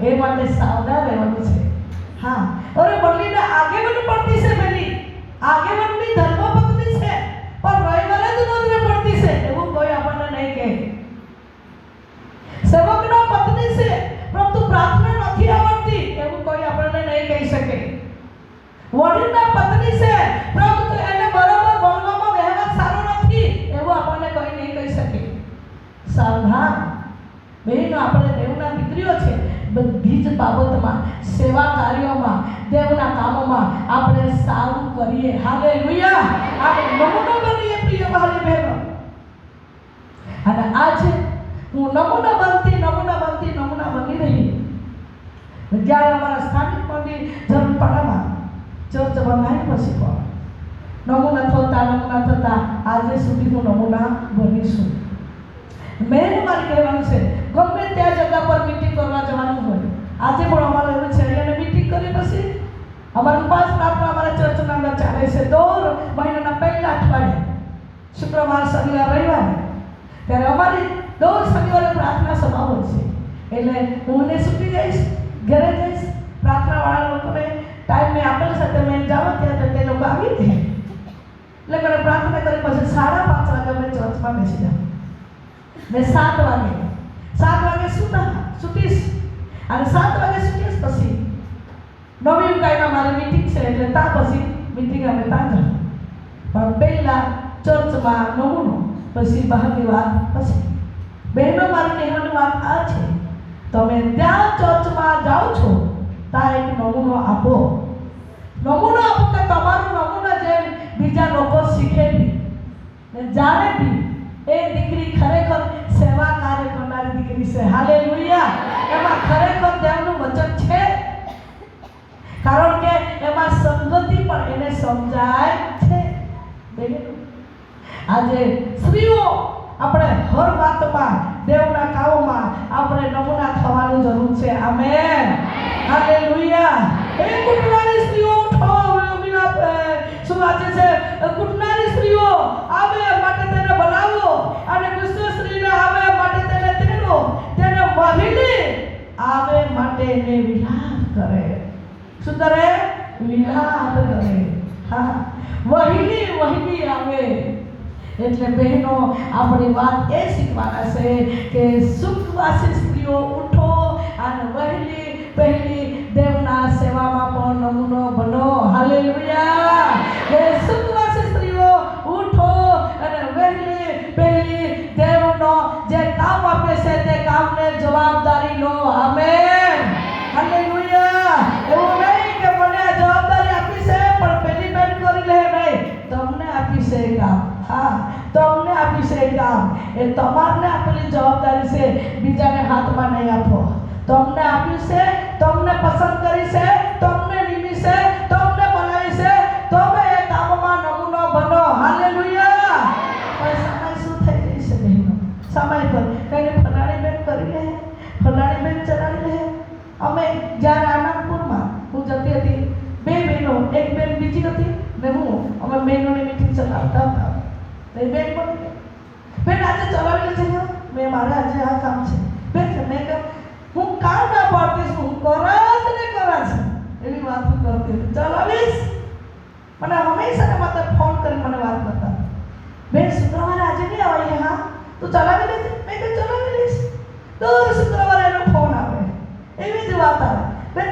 એ માટે સાવધાન રહેવાનું છે. હા, અરે બદલીને આગે બધું પડતી છે પેલી આગેવાનની ધર્મપત્ની છે પણ રવિવારે જ નોંધને પડતી છે એવું કોઈ આપણને નહીં કહે. સેવકના પત્ની છે પરંતુ પ્રાર્થના નથી આવડતી એવું કોઈ આપણને નહીં કહી શકે. વડીલના પત્ની છે પરંતુ એને બરોબર બોલવામાં વ્યવહાર સારો નથી એવું આપણને કોઈ નહીં કહી શકે. સાવધાન બહેનો, આપણે દેવના દીકરીઓ છે. બધી જ બાબતમાં, સેવા કાર્યોમાં, દેવના કામોમાં આપણે સારું કરીએ. હાલેલુયા. આપણે નમૂનો બનીએ પ્રિય ભાઈ બહેનો. અને આજે હું નમૂના બની રહી. જ્યારે અમારા સ્થાનિક મંદિર જનપડામાં ચર્ચ બંધાઈ પછી પણ નમૂના થતા આજે સુધી હું નમૂના બનીશું. મેં મારી કહેવાનું છે, ગમે ત્યાં જગ્યા પર મીટિંગ કરવા જવાનું હોય. આજે પણ અમારે એવું છે, અહીંયા મીટિંગ કરી પછી અમારું ઉપવાસ પ્રાર્થના અમારા ચર્ચના અંદર ચાલે છે. દર મહિનાના પહેલા અઠવાડિયે શુક્રવાર, શનિવાર, રવિવાર ત્યારે અમારી દર શનિવારે પ્રાર્થના સભા હોય છે. એટલે હું એને છૂટી જઈશ, ઘરે જઈશ. પ્રાર્થનાવાળા લોકોને ટાઈમ મેં આપેલ છે તે મેં જાઓ ત્યાં તે લોકો આવી જ એટલે મને પ્રાર્થના કરી પછી 5:30 વાગે અમે ચર્ચમાં બેસી જાઉં. મેં 7 વાગે છૂટીશ અને 7 વાગે છૂટીશ પછી નવી ઉકાઈમાં મારી મીટિંગ છે એટલે ત્યાં પછી મીટિંગ અમે ત્યાં જાઉં. પણ પહેલાં ચર્ચમાં નમૂનો, પછી બહારની વાત. પછી બહેનો, મારી કહેવાની વાત આ છે, તમે ત્યાં ચર્ચમાં જાઓ છો ત્યાં એક નમૂનો આપો કે તમારું નમૂના જેમ બીજા લોકો શીખે બી ને જાણે બી એ દીકરી ખરેખર સેવા કાર્ય કરનારી દીકરી છે. હાલેલુયા. એમાં ખરેખર દેવનું વચન છે, કારણ કે એમાં સંગતિ પણ એને સમજાય છે. આજે સ્ત્રીઓ આપણે હર વાતમાં, દેવના કામોમાં આપણે નમૂના થવાની જરૂર છે. આમેન. હાલેલુયા. એ કુટનારી સ્ત્રીઓ ઉઠો, શું વાંચે છે? કુટનારી સ્ત્રીઓ આવે માટે તેને બોલાવો અને ગુસ્સો સ્ત્રીને આવે માટે તેને તેડો, તેને વહીલી આવે માટે એને વિલાપ કરે. શું કરે? વિલાપ કરે. હા, વહીલી આવે. એટલે બહેનો, આપણી વાત એ શીખવાના છે કે સુખવાસી સ્ત્રીઓ ઉઠો અને પહેલી દેવના સેવામાં પણ નમૂનો બનો. હાલેલુયા. એ સુખવાસી સ્ત્રીઓ ઉઠો અને પહેલી દેવનો જે કામ આપે છે તે કામને જવાબદારી લો. આમેન. હાલેલુયા. એવું નહીં કે મને આ જવાબદારી આપી છે પણ પેલી બેન કરી લે, નહીં. તમને આપી છે કામ. હા, તમને આપી છે કામ. એ તમારને આપેલી જવાબદારી છે, બીજાને હાથમાં નહીં આપો. તમને આપ્યું છે, તમને પસંદ કરી છે, તમને નિમી છે, તમને બનાવી છે, તમે એ કામમાં નમૂનો બનો. હાલેલુયા. પણ સમય શું થઈ ગઈ છે બહેનો? સમય પર કઈને ફલાણી બેન કરી લે, ફલાણી બેન ચલાવી લે. અમે જ્યારે આનંદપુરમાં હું જતી હતી, 2 બહેનો, એક બેન બીજી હતી ને અમે બહેનોની મીટિંગ ચલાવતા હતા. એ બેન પણ બેન આજે ચલાવી લેજે, મેં મારે આજે આ કામ છે. બેન મેં કહ્યું હું કામ ના પાડતી છું, હું કરાશ એવી વાત કરતી ચલાવીશ. મને હંમેશા ને માત્ર ફોન કરી મને વાત કરતા, બેન શુક્રવારે આજે નહીં આવવાની? હા, તું ચલાવી લેજે. મેં કહ્યું ચલાવી લઈશ. દર શુક્રવારે એનો ફોન આવે, એવી જ વાત આવે. બેન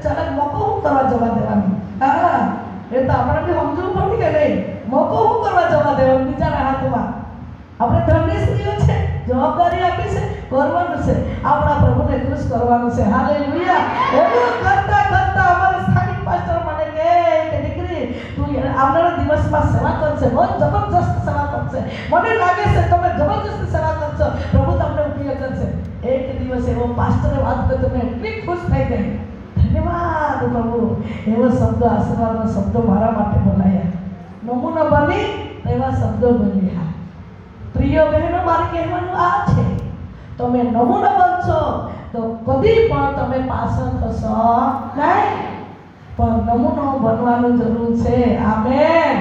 ચલાવી મોકો હું કરવા જવા દેવાનું? હા, એ તો આપણે બી સમજવું પડે કે નહીં. મોકો હું કરવા જવા દેવાનું બીજાના હાથમાં? આપણે ધર્મની સ્ત્રીઓ છે, જવાબદારી આપી છે, કરવાનું છે, આપણા પ્રભુને ખુશ કરવાનું છે. હાલેલુયા. એવું કરતા અમારા સ્થાનિક પાસ્ટર મને કહે કે દીકરી તું આવનારા દિવસમાં સેવા કરશે, બહુ જબરજસ્ત સેવા કરશે. મને લાગે છે તમે જબરજસ્ત સેવા કરશો, પ્રભુ તમને ઉપયોગ કરશે. એક દિવસ એવો પાસ્ટરે વાત કરી, તમે એટલી ખુશ થઈ ગઈ. ધન્યવાદ પ્રભુ. એવો શબ્દો, આશીર્વાદનો શબ્દો મારા માટે બોલાયા. નમૂનો બની એવા શબ્દો બોલ્યા. પ્રિય બહેનો, મારે કહેવાનું આ છે, તમે નમૂનો બનશો તો કદી પણ તમે પાછળ થશો નહીં, પણ નમૂનો બનવાનું જરૂર છે. આમેન.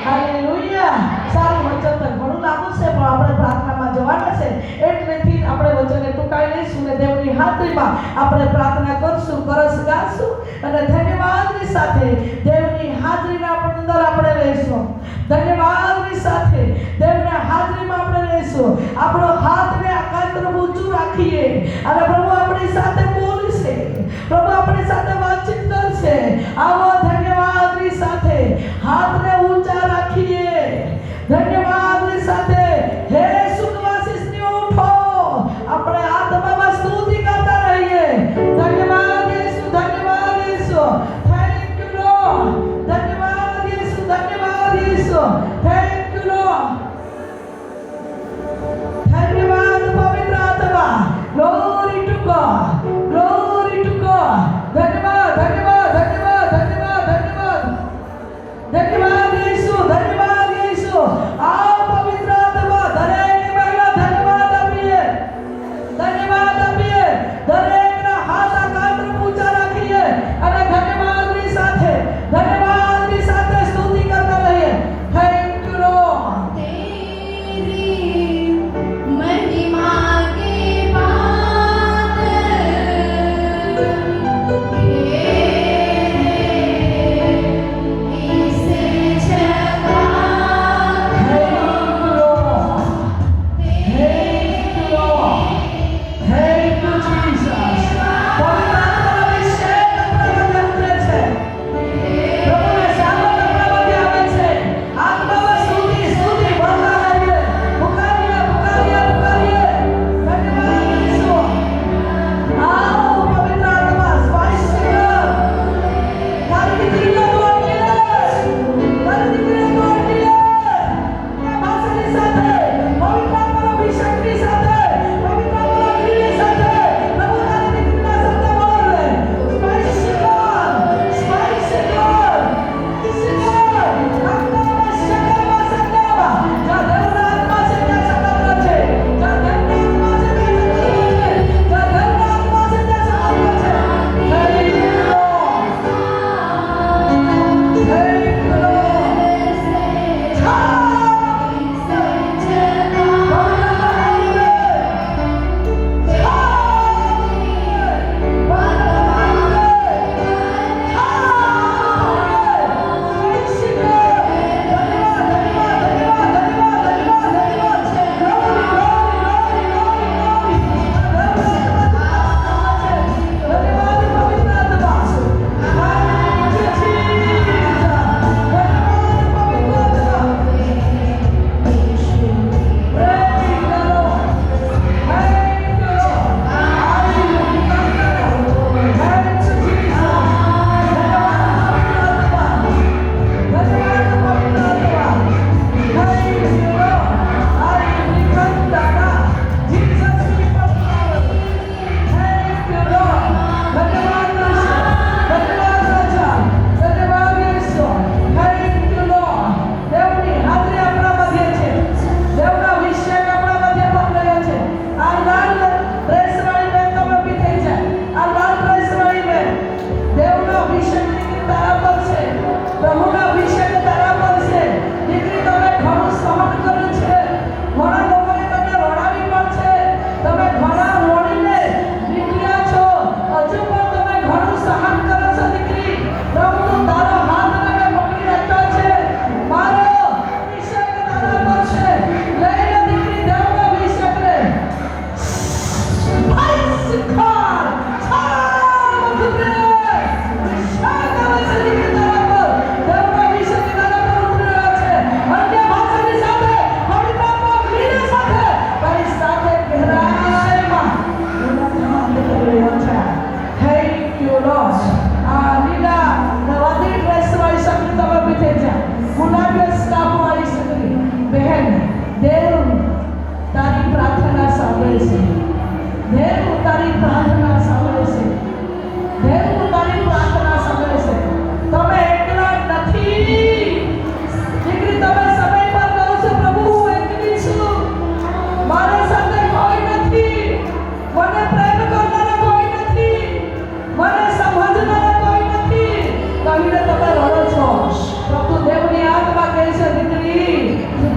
હાલેલુયા. સારું વચન તો ઘણું લાગુ છે પણ આપણે પ્રાર્થનામાં જવાના છે એટલેથી આપણે વચને ટૂંકાઈ લઈશું ને દેવની હાજરીમાં આપણે પ્રાર્થના કરશું, કરસ ગાશું અને ધન્યવાદની સાથે દેવની હાજરીના અંદર આપણે રહીશું. ધન્યવાદની સાથે દેવના હાજરીમાં આપણે રહીશું. આપણો હાથને આકાશ તરફ ઊંચું રાખીએ અને પ્રભુ આપણી સાથે બોલશે, પ્રભુ આપણી સાથે વાતચીત કરશે. આવો ધન્યવાદની સાથે હાથને ઊંચા રાખીએ. ધન્યવાદની સાથે હે સુખવાસીઓ ઉઠો, આપણે આત્મામાં સ્તુતિ કરતા રહીએ. ધન્યવાદ યેસુ, ધન્યવાદ યેસુ, થેન્ક યુ લોર્ડ. ધન્યવાદ યેસુ, ધન્યવાદ યેસુ, થેન્ક યુ લોર્ડ. ધન્યવાદ પવિત્ર આત્મા. Glory two God, glory two God. ધન્યવાદ, ધન્યવાદ, ધન્યવાદ, ધન્યવાદ, ધન્યવાદ. ધન્યવાદ યેસુ, ધન્યવાદ યેસુ. આ પવિત્ર આત્મા દરેક મહિલા ધન્યવાદ આપીએ, ધન્યવાદ આપીએ. દરેકના હાથ આકાશ તરફ ઊંચા રાખીએ અને ધન્યવાદની સાથે સ્તુતિ કરતા રહીએ. Thank you lord. तेरी महिमा के बाद इसे जगा Thank you, Lord. Thank you, Lord. Thank you, Jesus. પવિત્ર આત્માનો અભિષેક આપણા મધ્ય ઉતરે છે. પ્રભુને સામર્થ્ય આપણા મધ્ય આવે છે. આત્મામાં સ્તુતિ ભરતા રહીએ. પુકારીએ, પુકારીએ, પુકારીએ. ધન્યવાદ યેસુ. આવો પવિત્ર આત્મા સ્પર્શ કર. તારી દીકરીને તોડી લે. તારી દીકરીને તોડી લે. ભાષાની સાથે, પવિત્ર આત્માનો અભિષેકની સાથે, પવિત્ર આત્માનો અગ્નિની સાથે, પ્રભુ તારી દીકરીના સાથે બોલે. સ્પર્શ કર, સ્પર્શ કર, સ્પર્શ કર. આત્મામાં શકામાં શકામાં. જ્યાં દેવના આત્મા છે ત્યાં સકાત્ર છે. જ્યાં દેવના આત્મા છે ત્યાં સકાત્ર છે. જ્યાં દેવના આત્મા છે ત્યાં સકાત્ર છે. Thank you, Lord. Thank you, Lord.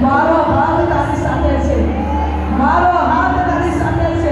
મારો હાથ તારી સાથે છે, મારો હાથ તારી સાથે છે.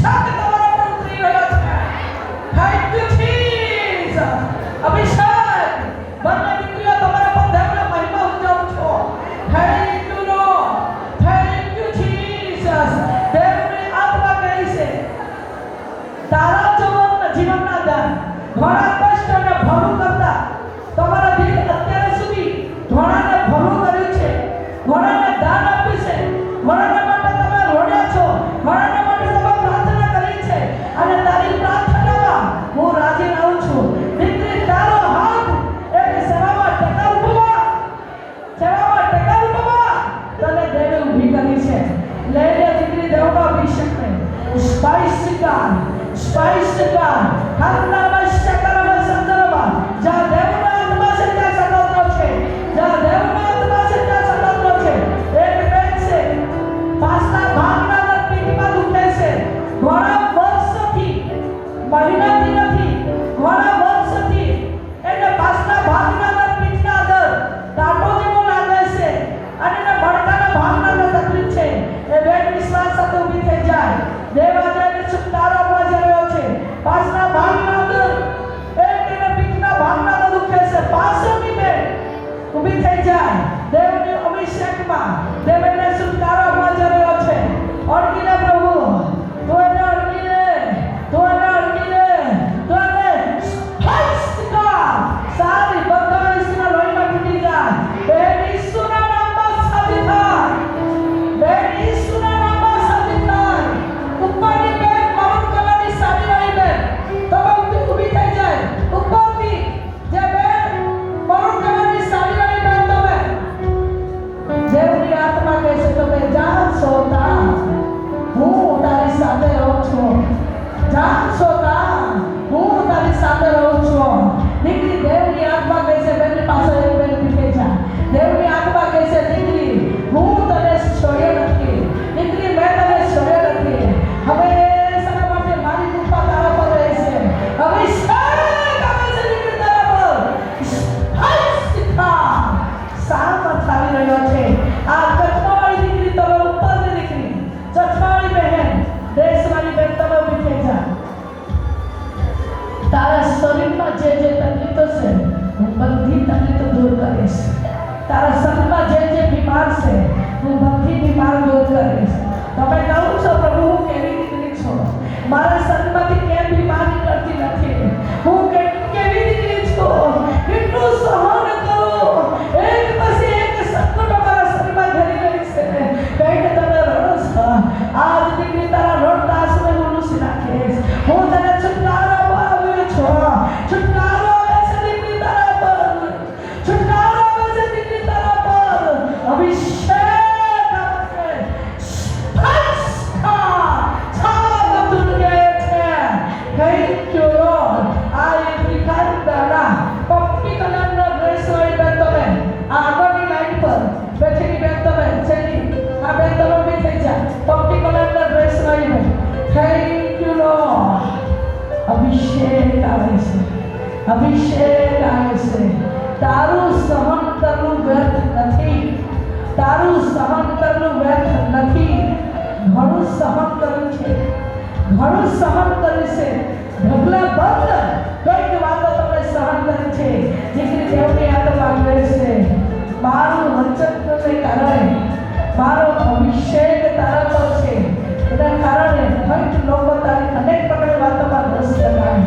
અભિષેક તમારા પર ઉતરી રહ્યો છે. Thank you Jesus. અભિષેક બંને દીકરીઓ તમારા પર દેવનો મહિમા ઉજાવું છો. Thank you lord. Thank you Jesus. દેવની આત્મા કહે છે તારા જીવનના દાન ઘણા કષ્ટ અને ભલું કરતા તમારા દિલ અત્યાર સુધી ઘણાને ભલું કર્યું છે, ઘણાને દાન આપ્યું છે, ઘણાને માટે તમે રોડ્યા છો, ઘણાને માટે તમે પ્રાર્થના કરી છે અને તારી પ્રાર્થનામાં હું રાજી રહું છું. દીકરી તારો હાથ એક સેવામાં ટેકારૂપમાં તને દેવે ઊભી કરી છે. લઈ લે દીકરી દેવનો અભિષેકને. સ્પાઇસ ગાન હરના શકરમાં સંદર્ભમાં જ્યાં દેવનો આત્મા છે ત્યાં સદોત્ર છે, જ્યાં દેવનો આત્મા છે ત્યાં સદોત્ર છે. એક બેન છે પાસના ભાગના પીઠમાં દુખે છે ઘણા વર્ષોથી, મહિનાથી નથી ઘણા વર્ષોથી એને પાસના ભાગના પીઠના અંદર કાંટો જેવો લાગે છે અને એને ભડકાના ભાગના તકલીફ છે. એ બેન વિશ્વાસ સાથે ઊભી થઈ જાય. દેવ આજે છુટકારો આપવા જઈ રહ્યો છે. પાસના ભાગના અંદર એને પીઠના ભાગના દુખે છે. પાસોની બેન ઊભી થઈ જાય. દેવની અભિષેકમાં દેવ એને છુટકારો આપવા જઈ રહ્યો છે. ઓળખી લે પ્રભુ, તું એને ઓળખી લે, તું એને ઓળખી લે, તું એને સ્પષ્ટ કર. સારી બધા ઈસુના લોહીમાં તૂટી જાય. બેન ઈસુના નામમાં સાબિત થાય. બેન ઈસુના નામમાં સાબિત થાય. ઉપરની બેન મરણ કરવાની સાડી વાળી બેન તમે ઊભી થઈ જાય. ઉપરની જે બેન મરણ કરવાની સાડી વાળી બેન તમે જેવની આત્મા કહે છે તમે જાણશો તા હું તારી સાથે રહું છું. જાણશો તા હું તારી સાથે રહું છું. દીકરી દેવની આત્મા કહે છે બેન પાસે એક બેન ઊભી જાય. દેવની આત્મા કહે છે દીકરી હું તને છોડ્યો નથી. દીકરી મેં તને છોડ્યો નથી. હવે શા માટે મારી કૃપા તારા પર રહેશે. અભિષેક આવે છે દીકરી તારા પર. સામત આવી રહ્યો છે. આ ચટકાવાળી દીકરી તમે ઉપરની દીકરી, ચટકાવાળી બહેન, દેશવાળી બેન તમે ઊભી થઈ જા. તારા શરીરમાં જે તકલીફો છે હું બધી તકલીફો દૂર કરીશ. તારા શરીરમાં જે બીમાર છે હું બધી બીમાર દૂર કરીશ. તમે કહો છો પ્રભુ હું કેવી દીકરી છું, મારા શરીરમાંથી કેમ બીમારી કરતી નથી, હું કેવી દીકરી છું, કેટલું સહન કરું. એક પછી એક સંકટ મારા શરીરમાં ઘેરી ગઈ છે. કઈ તમે રડો છો. આજ દીકરી તારા રડતા આંસુને હું લૂછી નાખીશ. હું તને છુટકારો આપવા આવ્યો છું. છુટકારો આવે છે દીકરી તારા પર. છુટકારો આવે છે દીકરી તારા પર. અભિષેક આવે છે. Thank you Lord. આ એવી કાંદાના પપ્પી કલરના ડ્રેસ વાળી બેન તમે આગળની લાઈન પર બેઠેલી બેન તમે છેલ્લી આ બેન તમે ઊભી થઈ જા. પપ્પી કલરના ડ્રેસ વાળી બેન. Thank you Lord. અભિષેક આવે છે. અભિષેક આવે છે. તારું સહન કરવું વ્યર્થ નથી. તારું સહન કરવું વ્યર્થ નથી. ઘણું સહન કર્યું છે, ઘણું સહન કર્યું છે. ઢગલા બંધ કઈક વાતો તમે સહન કરી છે. દીકરી દેવની આત્મા કહે છે મારું વચનને કારણે મારો અભિષેક તારા પર છે. એના કારણે ઘણા લોકો તારી અનેક પ્રકારની વાતોમાં રસ લગાવે.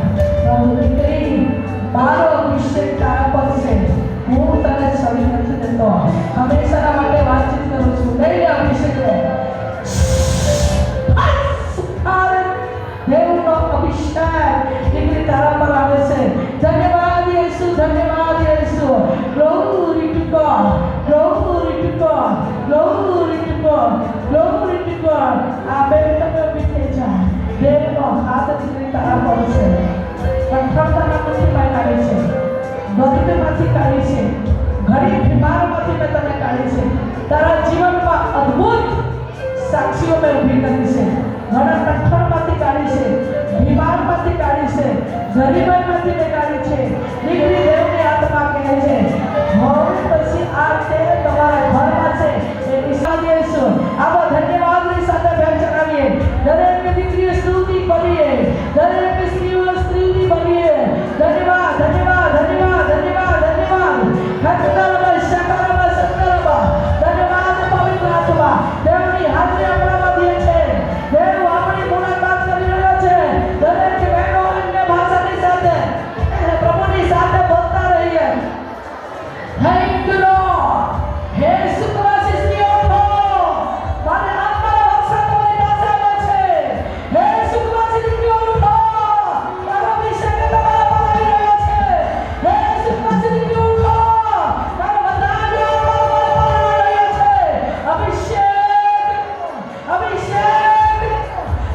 દીકરી મારો અભિષેક તારા પર છે. હું તને છોડી નથી દેતો. હંમેશાના માટે વાતચીત કરું છું. લઈ અભિષેક દેવનો અભિષેક દીકરી તારા પર આવે છે. ધન્યવાદ યેસુ, ધન્યવાદ Yesu. Glory two God, glory two God, glory two God, glory two God. આ બે તમે ઊભી થઈ જા. દેવનો હાથ દીકરી તારા પર છે. કઠોરતામાંથી બહાર કાઢી છે, ગરીબીમાંથી કાઢી છે, ગરીબ બીમારમાંથી મેં તને કાઢી છે. તારા જીવનમાં અદ્ભુત સાક્ષીઓ મેં ઊભી કરી છે. ઘણા કઠોળમાંથી કાઢી છે, બીમારમાંથી કાઢી છે, ગરીબાઈમાંથી મેં કાઢી છે. દીકરી દેવની આત્મા કહે છે હવે પછી આ તે તમારા ઘરમાં છે એ ઈસા દેશું. આવો ધન્યવાદની સાથે બેન ચડાવીએ. દરેક દીકરીએ સ્તુતિ દરેક સ્ત્રીઓ સ્ત્રીની બનીએ. ધન્યવાદ ધન્યવાદ ધન્યવાદ ધન્યવાદ ધન્યવાદ. ખતરવા શકરવા સતરવા. ધન્યવાદ પવિત્ર આત્મા. દેવની હાજરી આપણામાં દે છે. દેવ આપણી મુલાકાત કરી રહ્યો છે. દરેક બહેનો અન્ય ભાષાની સાથે પ્રભુની સાથે બોલતા રહીએ. Thank you lord. હે સુખવાસી સ્ત્રીઓ ઉઠો. મારે આત્માનો વરસાદ તમારી પાસે આવે છે. હે સુખવાસી દીકરીઓ ઉઠો. મારો અભિષેક તમારા પર આવી રહ્યો છે. હે સુખવાસી દીકરીઓ ઉઠો. મારો વરદાન તમારા પર આવી રહ્યો છે. Abhishek Abhishek.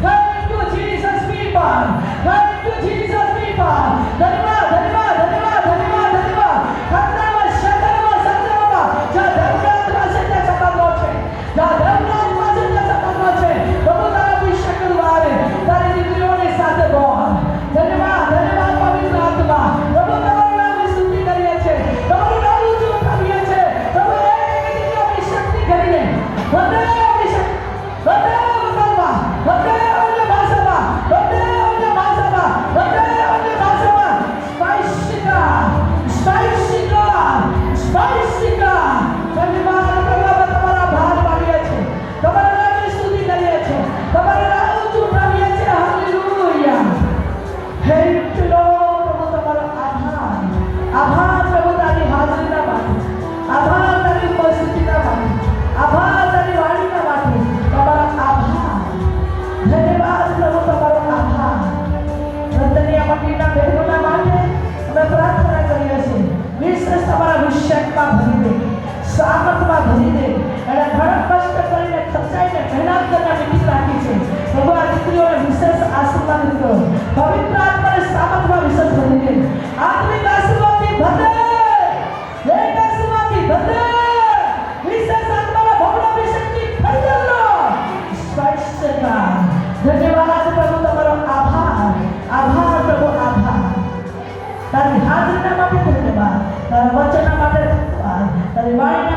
Thank you Jesus people. Thank you Jesus people. ધન્યવાદ ધન્યવાદ ધન્યવાદ ધન્યવાદ ધન્યવાદ. ખતરામાં શકરમાં સંતરમાં જ્યાં ધર્મરાજ પાસે ત્યાં સપાટો છે. જ્યાં ધર્મરાજ પાસે ત્યાં સપાટો છે. પ્રભુ તારા અભિષેક કરવા આવે. તારી દીકરીઓની સાથે બોલ. ધન્યવાદ ધન્યવાદ પવિત્ર આત્મા. પ્રભુ તમારું નામની સ્તુતિ કરીએ છીએ. તમારું નામ ઊંચું ઉઠાવીએ છીએ. પ્રભુ એક દીકરીઓ અભિષેકથી કરીને વધે અભિષેક વધે વતનમાં વધે અન્ય ભાષામાં વધે અન્ય ભાષામાં વધે અન્ય ભાષામાં સ્પાઇસિકા સ્પાઇસિકા સ્પાઇસિકા. ધન્યવાદ પ્રભુ તમારા ભાર પાડીએ છીએ. તમારા નામની સ્તુતિ કરીએ છીએ. તમારા નામ ઊંચું ઉઠાવીએ છીએ. હાલેલુયા. Thank you lord. પ્રભુ તમારો આભાર. આભાર પ્રભુ તારી હાજરીના માટે. આભાર તારી ઉપસ્થિતિના માટે. આભાર તારી વાણીના માટે. તમારો આભાર. ધન્યવાદ પ્રભુ તમારો આભાર. રતનિયા મંદિરના બહેનોના માટે અમે પ્રાર્થના કરીએ છીએ. વિશેષ તમારા અભિષેકમાં ભરી દે. સામર્થમાં ભરી દે. એને ઘણા કષ્ટ કરીને ખર્ચાઈને મહેનત કરીને મીટિંગ રાખી છે. પ્રભુ આ દીકરીઓને વિશેષ આશીર્વાદ કરો. પવિત્ર આત્માને સામર્થમાં વિશેષ ભરી દે. આત્મિક આશીર્વાદથી ભરે. એક આશીર્વાદથી ભરે. વિશેષ આત્માના ભવ્ય અભિષેકથી ભરી દે. સ્પષ્ટતા. ધન્યવાદ પ્રભુ તમારો આભાર. આભાર પ્રભુ આભાર. તારી હાજરીના માટે ધન્યવાદ. તારા વચનના માટે ધન્યવાદ. તારી વાણીના